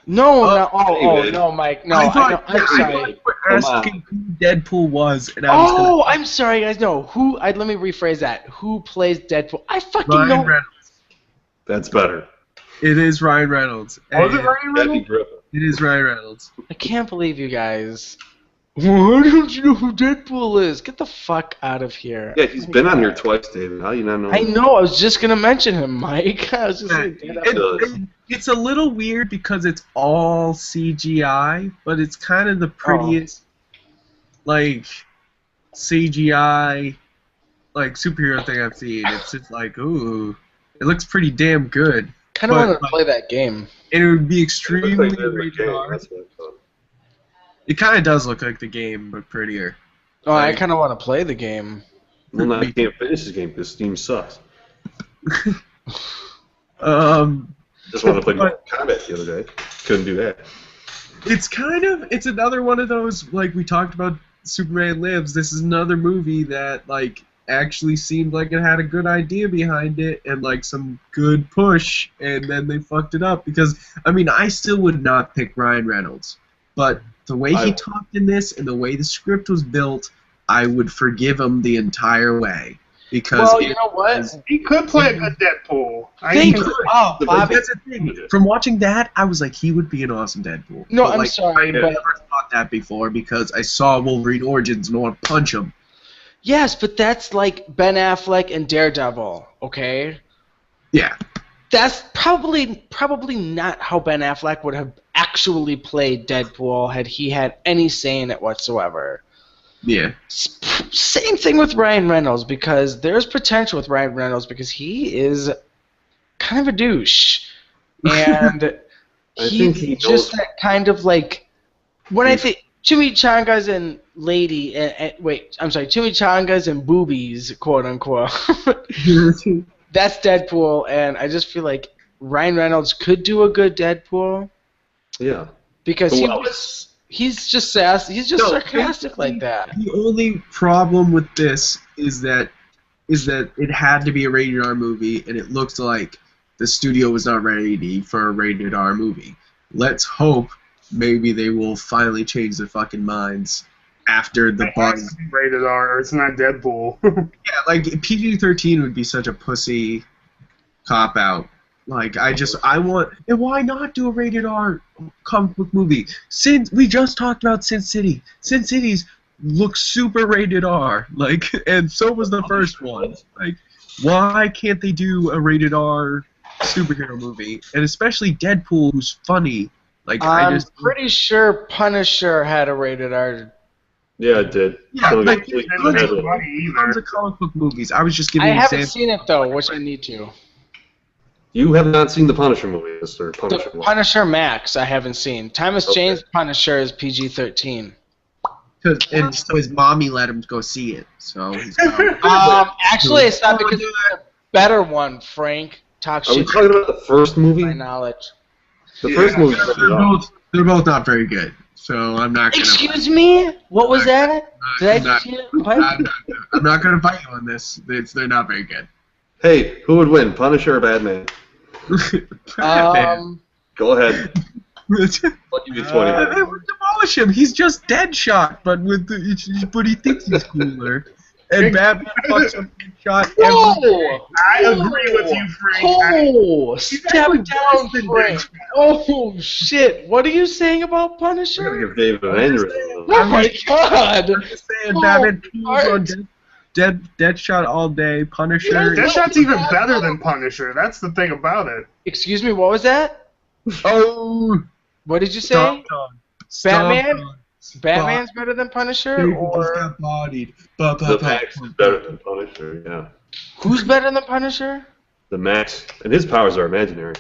No, Mike. No, I'm sorry. I thought you were asking who Deadpool was, and I was I'm sorry, guys. No, who? Let me rephrase that. Who plays Deadpool? I fucking Ryan know. Reynolds. That's better. It is Ryan Reynolds. Was it Ryan Reynolds? It is Ryan Reynolds. I can't believe you guys. Why don't you know who Deadpool is? Get the fuck out of here. Yeah, he's been on here twice, David. How do you not know? I know. I was just gonna mention him, Mike. I was just it's a little weird because it's all CGI, but it's kind of the prettiest, like, CGI, like, superhero thing I've seen. It's just like, ooh, it looks pretty damn good. kind of want to play that game. And it would be extremely rated R. It kind of does look like the game, but prettier. Oh, I kind of want to play the game. Well, no, I can't finish this game because Steam sucks. Just wanted to play Mortal Kombat the other day. Couldn't do that. It's another one of those, like we talked about Superman Lives. This is another movie that, like, actually seemed like it had a good idea behind it and, like, some good push, and then they fucked it up. Because, I mean, I still would not pick Ryan Reynolds, but the way he talked in this and the way the script was built, I would forgive him the entire way. Because well, you know what? He could play a good Deadpool. Oh, Bobby. That's the thing. From watching that, I was like, he would be an awesome Deadpool. No, but, I'm like, sorry, I but never thought that before because I saw Wolverine Origins and I want to punch him. yes, but that's like Ben Affleck and Daredevil, okay? Yeah. That's probably not how Ben Affleck would have actually played Deadpool had he had any say in it whatsoever. Yeah. Same thing with Ryan Reynolds, because there's potential with Ryan Reynolds because he is kind of a douche. And he's just that kind of like, when I think chimichangas and chimichangas and boobies, quote unquote. That's Deadpool, and I just feel like Ryan Reynolds could do a good Deadpool. Yeah. Because he's just sassy. He's just sarcastic like that. The only problem with this is that it had to be a rated R movie, and it looks like the studio was not ready for a rated R movie. Let's hope maybe they will finally change their fucking minds after the buzz. Rated R, or it's not Deadpool. Yeah, like PG-13 would be such a pussy cop out. Like, and why not do a rated R comic book movie? We just talked about Sin City. Sin City's looks super rated R, like, and so was the first one. Like, why can't they do a rated R superhero movie? And especially Deadpool, who's funny. Like, I'm pretty sure Punisher had a rated R. Yeah, it did. Yeah, like, tons of comic book movies. I was just giving. I haven't seen it though, which I need to. You have not seen the Punisher movie, Mr. Punisher. Punisher Max, I haven't seen. Thomas Jane's Punisher is PG-13. And so his mommy let him go see it. So he's actually, it's not because it's a better one, Frank. Talk shit. Are we talking about the first movie? My knowledge. The first movie. They're both not very good. So I'm not gonna. Excuse me? What was that? Did I just hear? I'm not gonna fight you on this. They're not very good. Hey, who would win, Punisher or Batman? Go ahead. I'll give you 20 minutes. They would demolish him. He's just Deadshot, but but he thinks he's cooler. And Batman fucks him shot. Whoa! I agree with you, Frank. Oh, step down, Frank. Oh shit! What are you saying about Punisher? I'm gonna give David an aneurysm. Oh my god! I'm just saying, Batman pees on Deadshot all day. Punisher. Deadshot's even better than Punisher. That's the thing about it. Excuse me, what was that? Oh. What did you say? Batman? Batman's better than Punisher? Or got bodied. The Max is better than Punisher, yeah. Who's better than Punisher? The Max. And his powers are imaginary.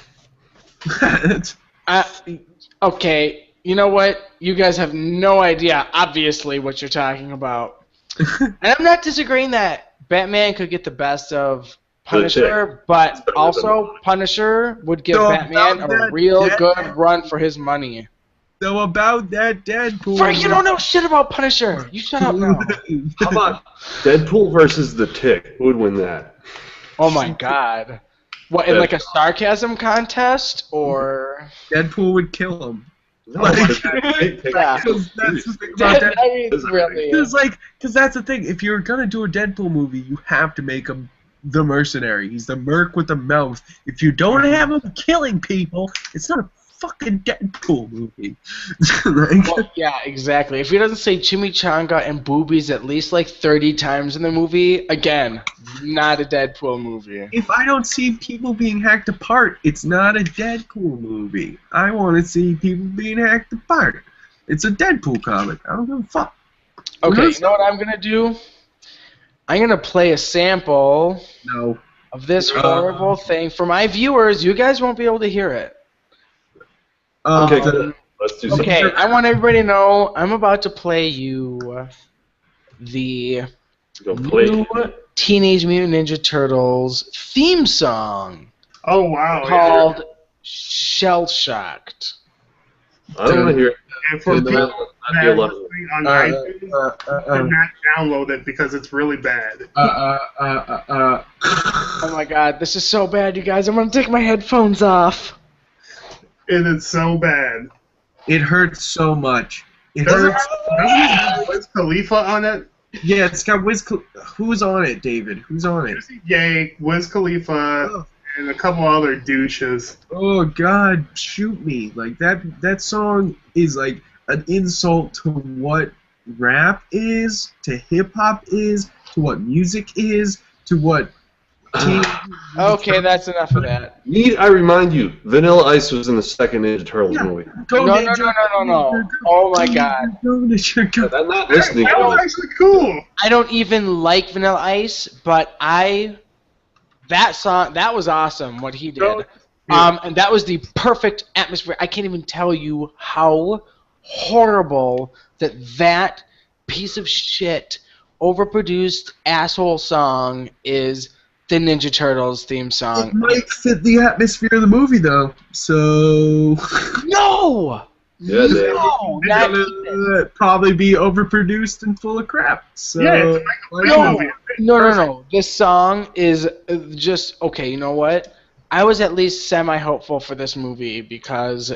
Okay, you know what? You guys have no idea, obviously, what you're talking about. And I'm not disagreeing that Batman could get the best of Punisher, but also Punisher would give Batman a real good run for his money. So about that Deadpool. Frank, you don't know shit about Punisher. You shut up now. How about Deadpool versus the Tick? Who would win that? Oh my god. What, in like a sarcasm contest, or? Deadpool would kill him. No, Yeah. That's the thing about Deadpool. I mean, really. Because that's the thing. If you're gonna do a Deadpool movie, you have to make him the mercenary. He's the merc with the mouth. If you don't have him killing people, it's not a fucking Deadpool movie. Well, yeah, exactly. If he doesn't say chimichanga and boobies at least like 30 times in the movie, again, not a Deadpool movie. If I don't see people being hacked apart, it's not a Deadpool movie. I want to see people being hacked apart. It's a Deadpool comic. I don't give a fuck. Okay, you know what I'm going to do? I'm going to play a sample. No. of this horrible thing. For my viewers, you guys won't be able to hear it. Okay, good. Let's do something. Okay, I want everybody to know I'm about to play you the new Teenage Mutant Ninja Turtles theme song. Oh, wow. Called Shell Shocked. I don't want to hear it. And for people that are listening on iTunes, do not download it because it's really bad. Oh my god, this is so bad, you guys. I'm going to take my headphones off. It is so bad. It hurts so much. It Doesn't hurts. it have Wiz Khalifa on it? Yeah, it's got Who's on it, David? Who's on it? Jake, Wiz Khalifa, and a couple other douches. Oh God, shoot me! Like that song is like an insult to what rap is, to hip hop is, to what music is, to what. Okay, that's enough of that. Need I remind you, Vanilla Ice was in the second Ninja Turtles movie. No. Oh my god. I'm not listening. That was actually cool. I don't even like Vanilla Ice, but that song, that was awesome, what he did. And that was the perfect atmosphere. I can't even tell you how horrible that piece of shit, overproduced asshole song is. The Ninja Turtles theme song. It might fit the atmosphere of the movie, though. So. No! Yeah, no! Not even. Probably be overproduced and full of crap. So. Yeah, No. This song is just okay. You know what? I was at least semi-hopeful for this movie because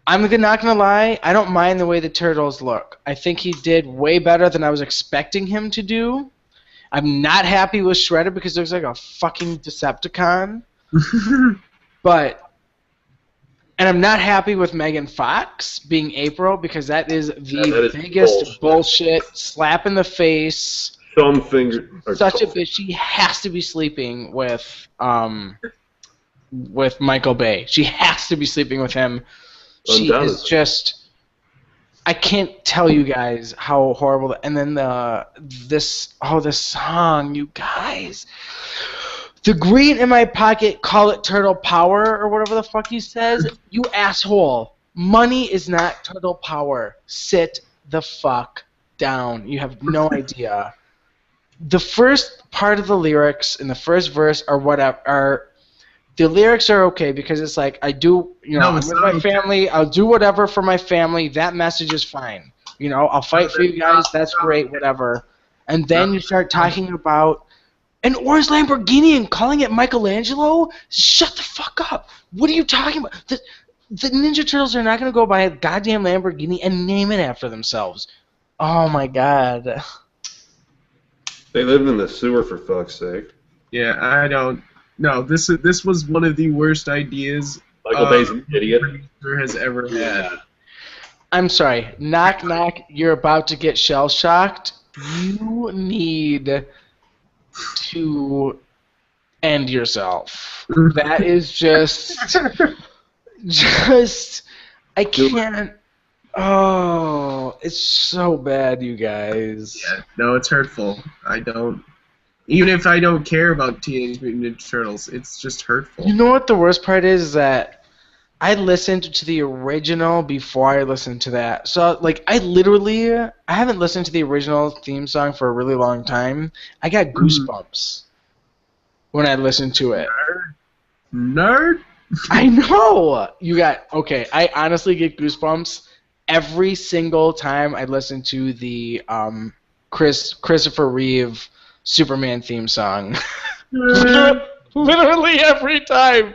I'm not gonna lie. I don't mind the way the Turtles look. I think he did way better than I was expecting him to do. I'm not happy with Shredder because he looks like a fucking Decepticon. And I'm not happy with Megan Fox being April because that is the biggest bullshit, slap in the face. Thumb finger. Such a bitch. She has to be sleeping with Michael Bay. She has to be sleeping with him. She is just. I can't tell you guys how horrible. And then this song, you guys. The green in my pocket, call it turtle power or whatever the fuck he says. You asshole. Money is not turtle power. Sit the fuck down. You have no idea. The first part of the lyrics in the first verse are whatever. The lyrics are okay because it's like I'm with my family. I'll do whatever for my family. That message is fine. I'll fight for you guys. That's great. Whatever. And then you start talking about an orange Lamborghini and calling it Michelangelo. Shut the fuck up. What are you talking about? The Ninja Turtles are not going to go buy a goddamn Lamborghini and name it after themselves. Oh my god. They live in the sewer for fuck's sake. Yeah, I don't. No, this was one of the worst ideas Michael Bay's an idiot. Producer has ever had. I'm sorry. Knock, knock. You're about to get shell-shocked. You need to end yourself. That is just... I can't... Oh, it's so bad, you guys. Yeah, no, it's hurtful. Even if I don't care about Teenage Mutant Ninja Turtles, it's just hurtful. You know what the worst part is that I listened to the original before I listened to that. So, I haven't listened to the original theme song for a really long time. I got goosebumps when I listened to it. Nerd? I know! I honestly get goosebumps every single time I listen to the Christopher Reeve Superman theme song. Literally every time.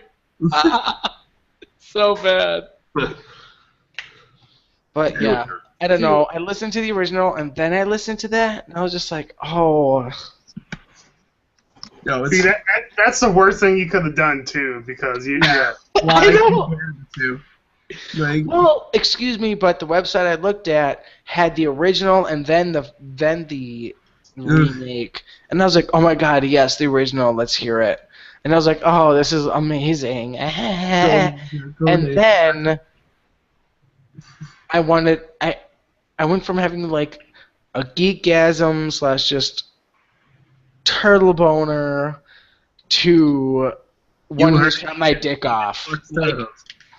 So bad. But yeah, I don't know. I listened to the original and then I listened to that and I was just like, oh. No, see, that's the worst thing you could have done too, because I know. Well, excuse me, but the website I looked at had the original and then the remake, and I was like, oh my god, yes, the original, let's hear it. And I was like, oh, this is amazing. And then I went from having like a geekgasm / just turtle boner to want to cut my dick off. Like,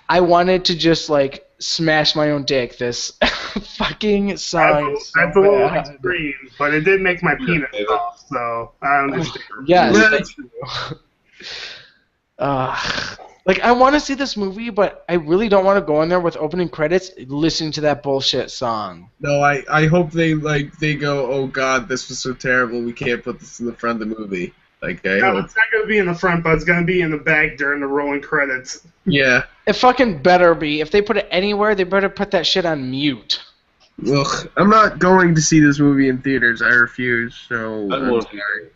I wanted to just like smash my own dick. This fucking song. That's a little extreme, but it did make my penis off, so I understand. Yes, thank you. Like, I want to see this movie, but I really don't want to go in there with opening credits listening to that bullshit song. No, I hope they go, oh god, this was so terrible, we can't put this in the front of the movie. Like, I hope. It's not going to be in the front, but it's going to be in the back during the rolling credits. Yeah. It fucking better be. If they put it anywhere, they better put that shit on mute. Ugh, I'm not going to see this movie in theaters. I refuse. So I'm sorry.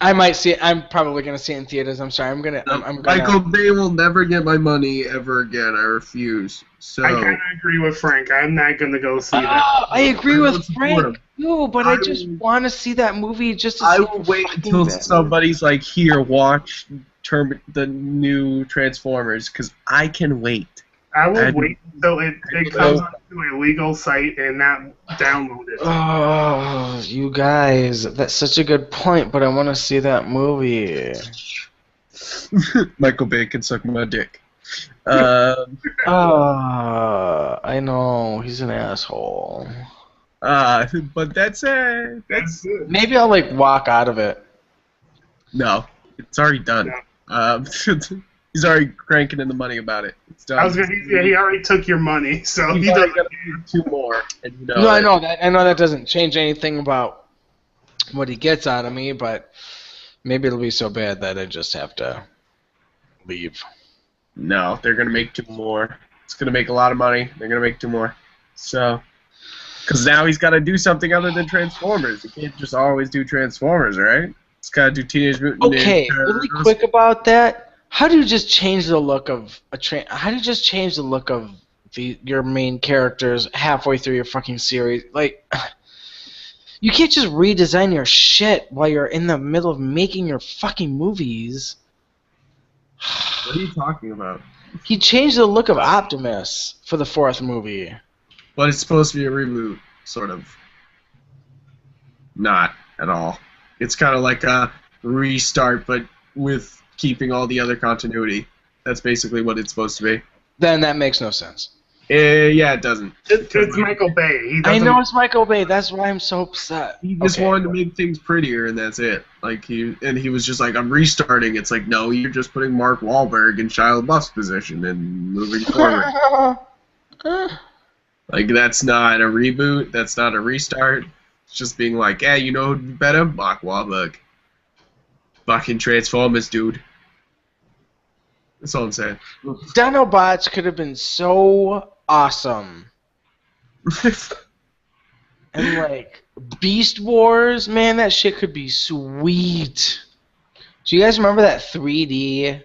I might see it. I'm probably gonna see it in theaters. I'm sorry. I'm gonna. Michael Bay will never get my money ever again. I refuse. So I kind of agree with Frank. I'm not gonna go see that. I agree with Frank. No, but I just want to see that movie just to see. I will wait until somebody's like, here, watch the new Transformers, because I can wait. I will wait until it comes onto a legal site and not download it. Oh, you guys, that's such a good point, but I want to see that movie. Michael Bay can suck my dick. I know, he's an asshole. But that's it. That's it. Maybe I'll, like, walk out of it. No, it's already done. No. He's already cranking in the money about it. It's done. He already took your money, so he's already got to do 2 more. And you know no, I know that doesn't change anything about what he gets out of me, but maybe it'll be so bad that I just have to leave. No, they're gonna make 2 more. It's gonna make a lot of money. They're gonna make 2 more. So, because now he's got to do something other than Transformers. He can't just always do Transformers, right? He's got to do Teenage Mutant Ninja Turtles. Okay, really quick about that. How do you just change the look of how do you just change the look of your main characters halfway through your fucking series? Like, you can't just redesign your shit while you're in the middle of making your fucking movies. What are you talking about? He changed the look of Optimus for the 4th movie. But it's supposed to be a reboot, sort of. Not at all. It's kind of like a restart, but with keeping all the other continuity. That's basically what it's supposed to be. Then that makes no sense. Yeah, it doesn't. It's Michael Bay. I know it's Michael Bay. That's why I'm so upset. He just wanted to make things prettier, and that's it. Like he was just like, I'm restarting. It's like, no, you're just putting Mark Wahlberg in Shia LaBeouf's position and moving forward. Like, that's not a reboot. That's not a restart. It's just being like, hey, you know who'd be better? Mark Wahlberg. Fucking Transformers, dude. That's all I'm saying. Dinobots could have been so awesome. And, like, Beast Wars, man, that shit could be sweet. Do you guys remember that 3D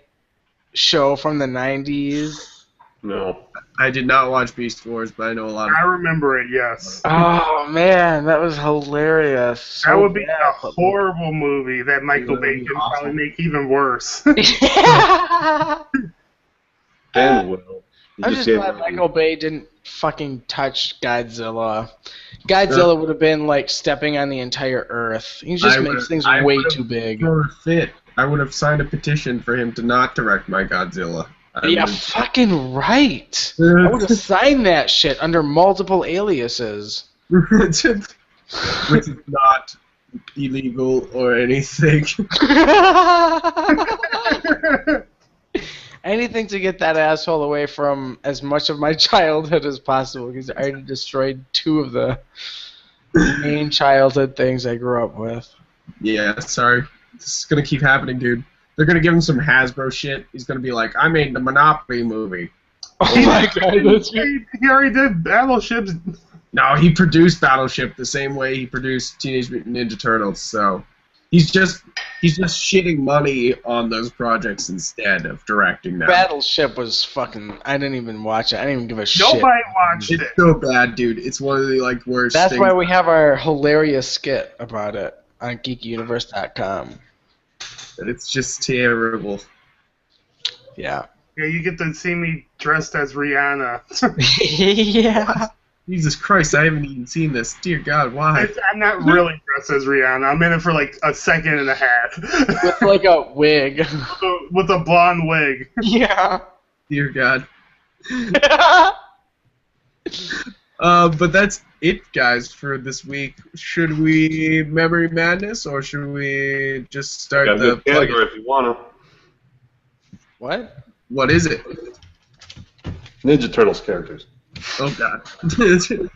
show from the 90s? No. I did not watch Beast Wars, but I know a lot of... I remember it, yes. Oh, man, that was hilarious. So that would be a horrible movie that Michael Bay could probably make even worse. And will. I'm just glad Michael Bay didn't fucking touch Godzilla. Godzilla would have been like stepping on the entire Earth. He just makes things way too big. I would have signed a petition for him to not direct my Godzilla. Fucking right. I would have signed that shit under multiple aliases. Which is not illegal or anything. Anything to get that asshole away from as much of my childhood as possible, because I already destroyed 2 of the main childhood things I grew up with. Yeah, sorry. This is going to keep happening, dude. They're going to give him some Hasbro shit. He's going to be like, I made the Monopoly movie. Oh my god, that's he already did Battleships. No, he produced Battleship the same way he produced Teenage Mutant Ninja Turtles, so... He's just shitting money on those projects instead of directing them. Battleship was fucking... I didn't even watch it. I didn't even give a shit. Nobody watched it. It's so bad, dude. It's one of the worst That's things. why we have our hilarious skit about it on geekuniverse.com. It's just terrible. Yeah. Yeah, you get to see me dressed as Rihanna. Yeah. Jesus Christ, I haven't even seen this. Dear God, why? I'm not really dressed as Rihanna. I'm in it for like a second and a half. With like a wig. With a blonde wig. Yeah. Dear God. But that's it, guys, for this week. Should we Memory Madness, or should we just start the plug? If you wanna. What? What is it? Ninja Turtles characters. Oh God. Let's do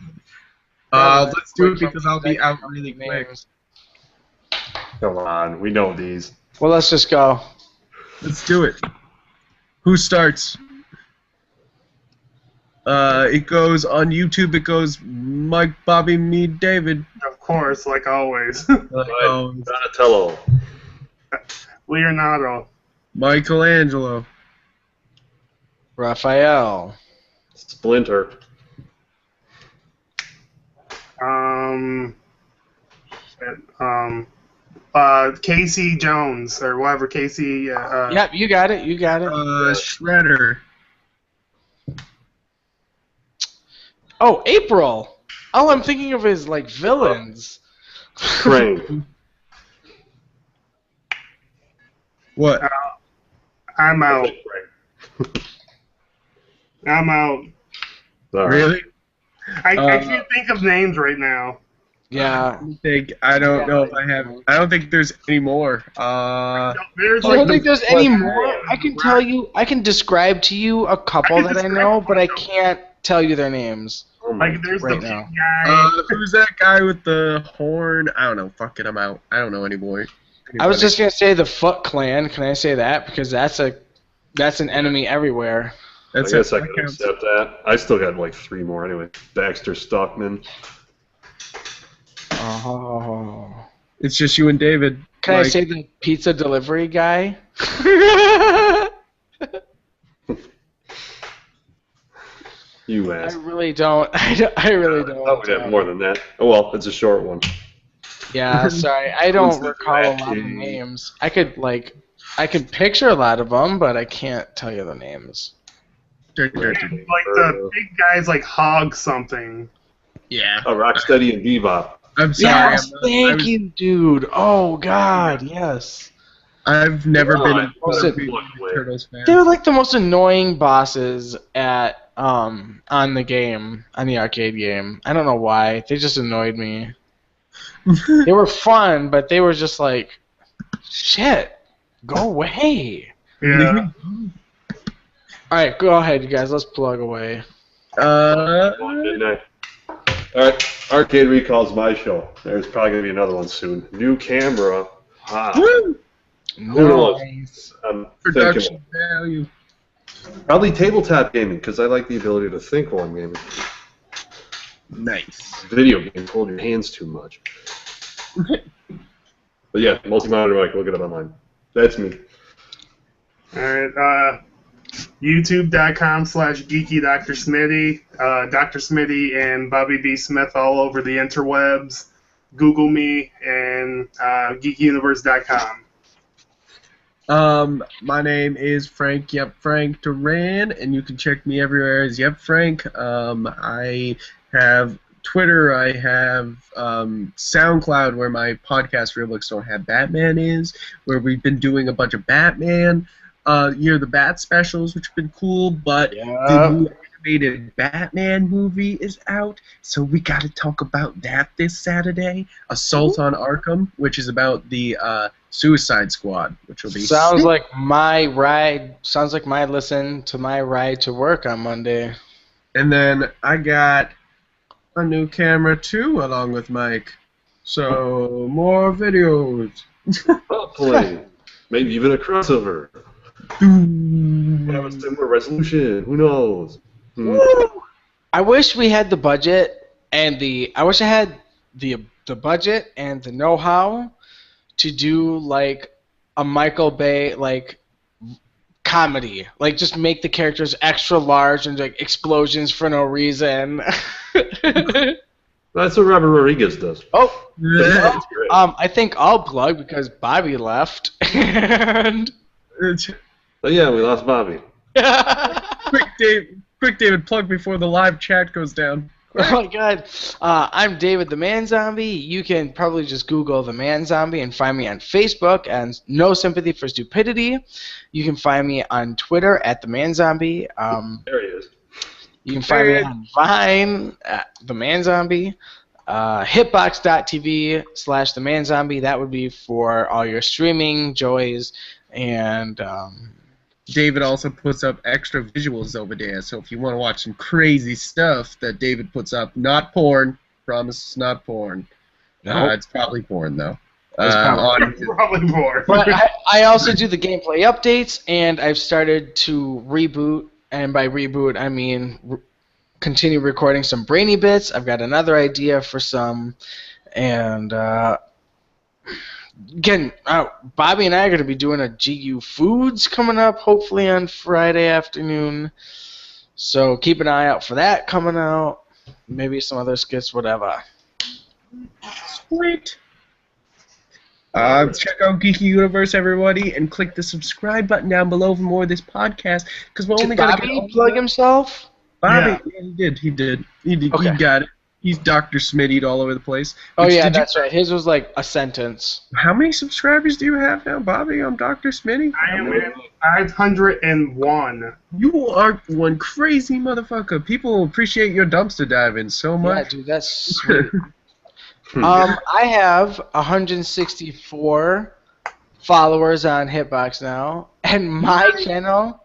it because I'll be out really quick. Come on, we know these. Well, let's just go. Let's do it. Who starts? It goes on YouTube. It goes Mike, Bobby, me, David. Of course, like always. Donatello. Leonardo. Michelangelo. Raphael. Splinter. Casey Jones or whatever. Casey. Yep, you got it. You got it. Shredder. Oh, April. All I'm thinking of is like villains. Crane. What? I'm out. I'm out. Really? I can't think of names right now. Yeah. I don't know if I have. I don't think there's any more. I don't think there's any more. I can tell you. I can describe to you a couple that I know, but I can't tell you their names. Like there's right the now. big guy. Who's that guy with the horn? I don't know. Fuck it, I'm out. I don't know anymore. I was just gonna say the Foot Clan. Can I say that? Because that's an enemy everywhere. I guess I can accept that. I still got like 3 more anyway. Baxter Stockman. Oh. It's just you and David. Can I say the pizza delivery guy? You ass. I really don't. I really don't. I would have more than that. Oh well, it's a short one. Yeah, sorry. I don't recall a lot of names. I could picture a lot of them, but I can't tell you the names. Like the big guys like Hog something. Yeah. Oh, Rocksteady and Bebop. I'm sorry. Yes, thank you, dude. Oh God, yes. I've never been a Turtles fan. They're like the most annoying bosses on the arcade game. I don't know why. They just annoyed me. They were fun, but they were just like, shit, go away. Yeah. Alright, go ahead, you guys. Let's plug away. Alright, Arcade Recall's my show. There's probably going to be another one soon. New camera. Who knows? I'm Production value. Probably tabletop gaming, because I like the ability to think while I'm gaming. Nice. Video games hold your hands too much. But yeah, multi-monitor mic, look it up online. That's me. Alright, YouTube.com/GeekyDrSmitty. Dr. Smitty and Bobby B. Smith all over the interwebs. Google me and GeekyUniverse.com. My name is Frank. Yep, Frank Duran, and you can check me everywhere as Yep Frank. I have Twitter. I have SoundCloud, where my podcast Real Books Don't Have Batman is, where we've been doing a bunch of Batman. The Bat specials, which have been cool, but the new animated Batman movie is out, so we got to talk about that this Saturday. Assault on Arkham, which is about the Suicide Squad, which will be sounds like my ride. Sounds like my listen to my ride to work on Monday. And then I got a new camera too, along with Mike. So more videos. Hopefully, maybe even a crossover. Have a similar resolution. Who knows? I wish we had the budget and I wish I had the budget and the know-how to do like a Michael Bay comedy, like just make the characters extra large and like explosions for no reason. That's what Robert Rodriguez does. Oh, I think I'll plug because Bobby left. And Oh yeah, we lost Bobby. Quick, David, plug before the live chat goes down. Oh my god. I'm David the Man Zombie. You can probably just Google the Man Zombie and find me on Facebook and No Sympathy for Stupidity. You can find me on Twitter at the Man Zombie. There he is. You can find me on Vine at the Man Zombie. Hitbox.tv/the Man Zombie. That would be for all your streaming joys. And David also puts up extra visuals over there, so if you want to watch some crazy stuff that David puts up, not porn, promise it's not porn. Nope. It's probably porn, though. It's probably porn. But I also do the gameplay updates, and I've started to reboot, and by reboot I mean continue recording some brainy bits. I've got another idea for some, and again, Bobby and I are going to be doing a GU Foods coming up, hopefully on Friday afternoon. So keep an eye out for that coming out. Maybe some other skits, whatever. Sweet. Check out Geeky Universe, everybody, and click the subscribe button down below for more of this podcast. Because we're only going to Bobby plug himself? Bobby, yeah, he did. He got it. He's Dr. Smitty'd all over the place. Oh, yeah, that's right. His was like a sentence. How many subscribers do you have now, Bobby? I'm Dr. Smitty. I am at 501. You are one crazy motherfucker. People appreciate your dumpster diving so much. Yeah, dude, that's sweet. I have 164 followers on Hitbox now, and my channel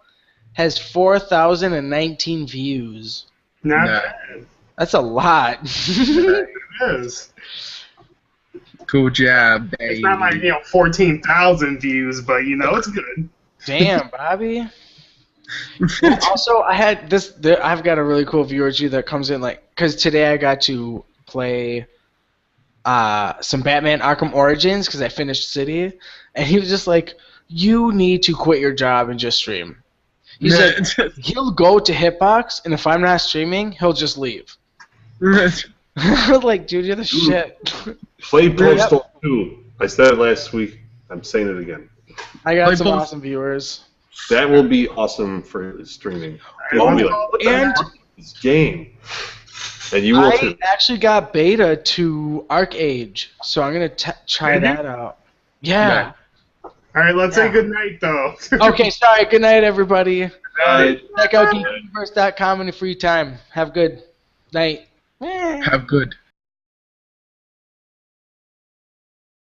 has 4,019 views. Not bad. That's a lot. It is. Cool job, baby. It's not like 14,000 views, but it's good. Damn, Bobby. Also, I had this. I've got a really cool viewer too that comes in because today I got to play some Batman Arkham Origins because I finished City, and he was just like, "You need to quit your job and just stream." He said he'll go to Hitbox, and if I'm not streaming, he'll just leave. I was like, dude, you're the shit. Play Postal 2. I said it last week. I'm saying it again. I got some awesome viewers. That will be awesome for streaming. And this game. And you will too. I actually got beta to Arcade, so I'm going to try that out. Yeah. All right, let's say goodnight, though. Okay, sorry. Good night, everybody. Good night. Check out geekuniverse.com in your free time. Have a good night. Have good.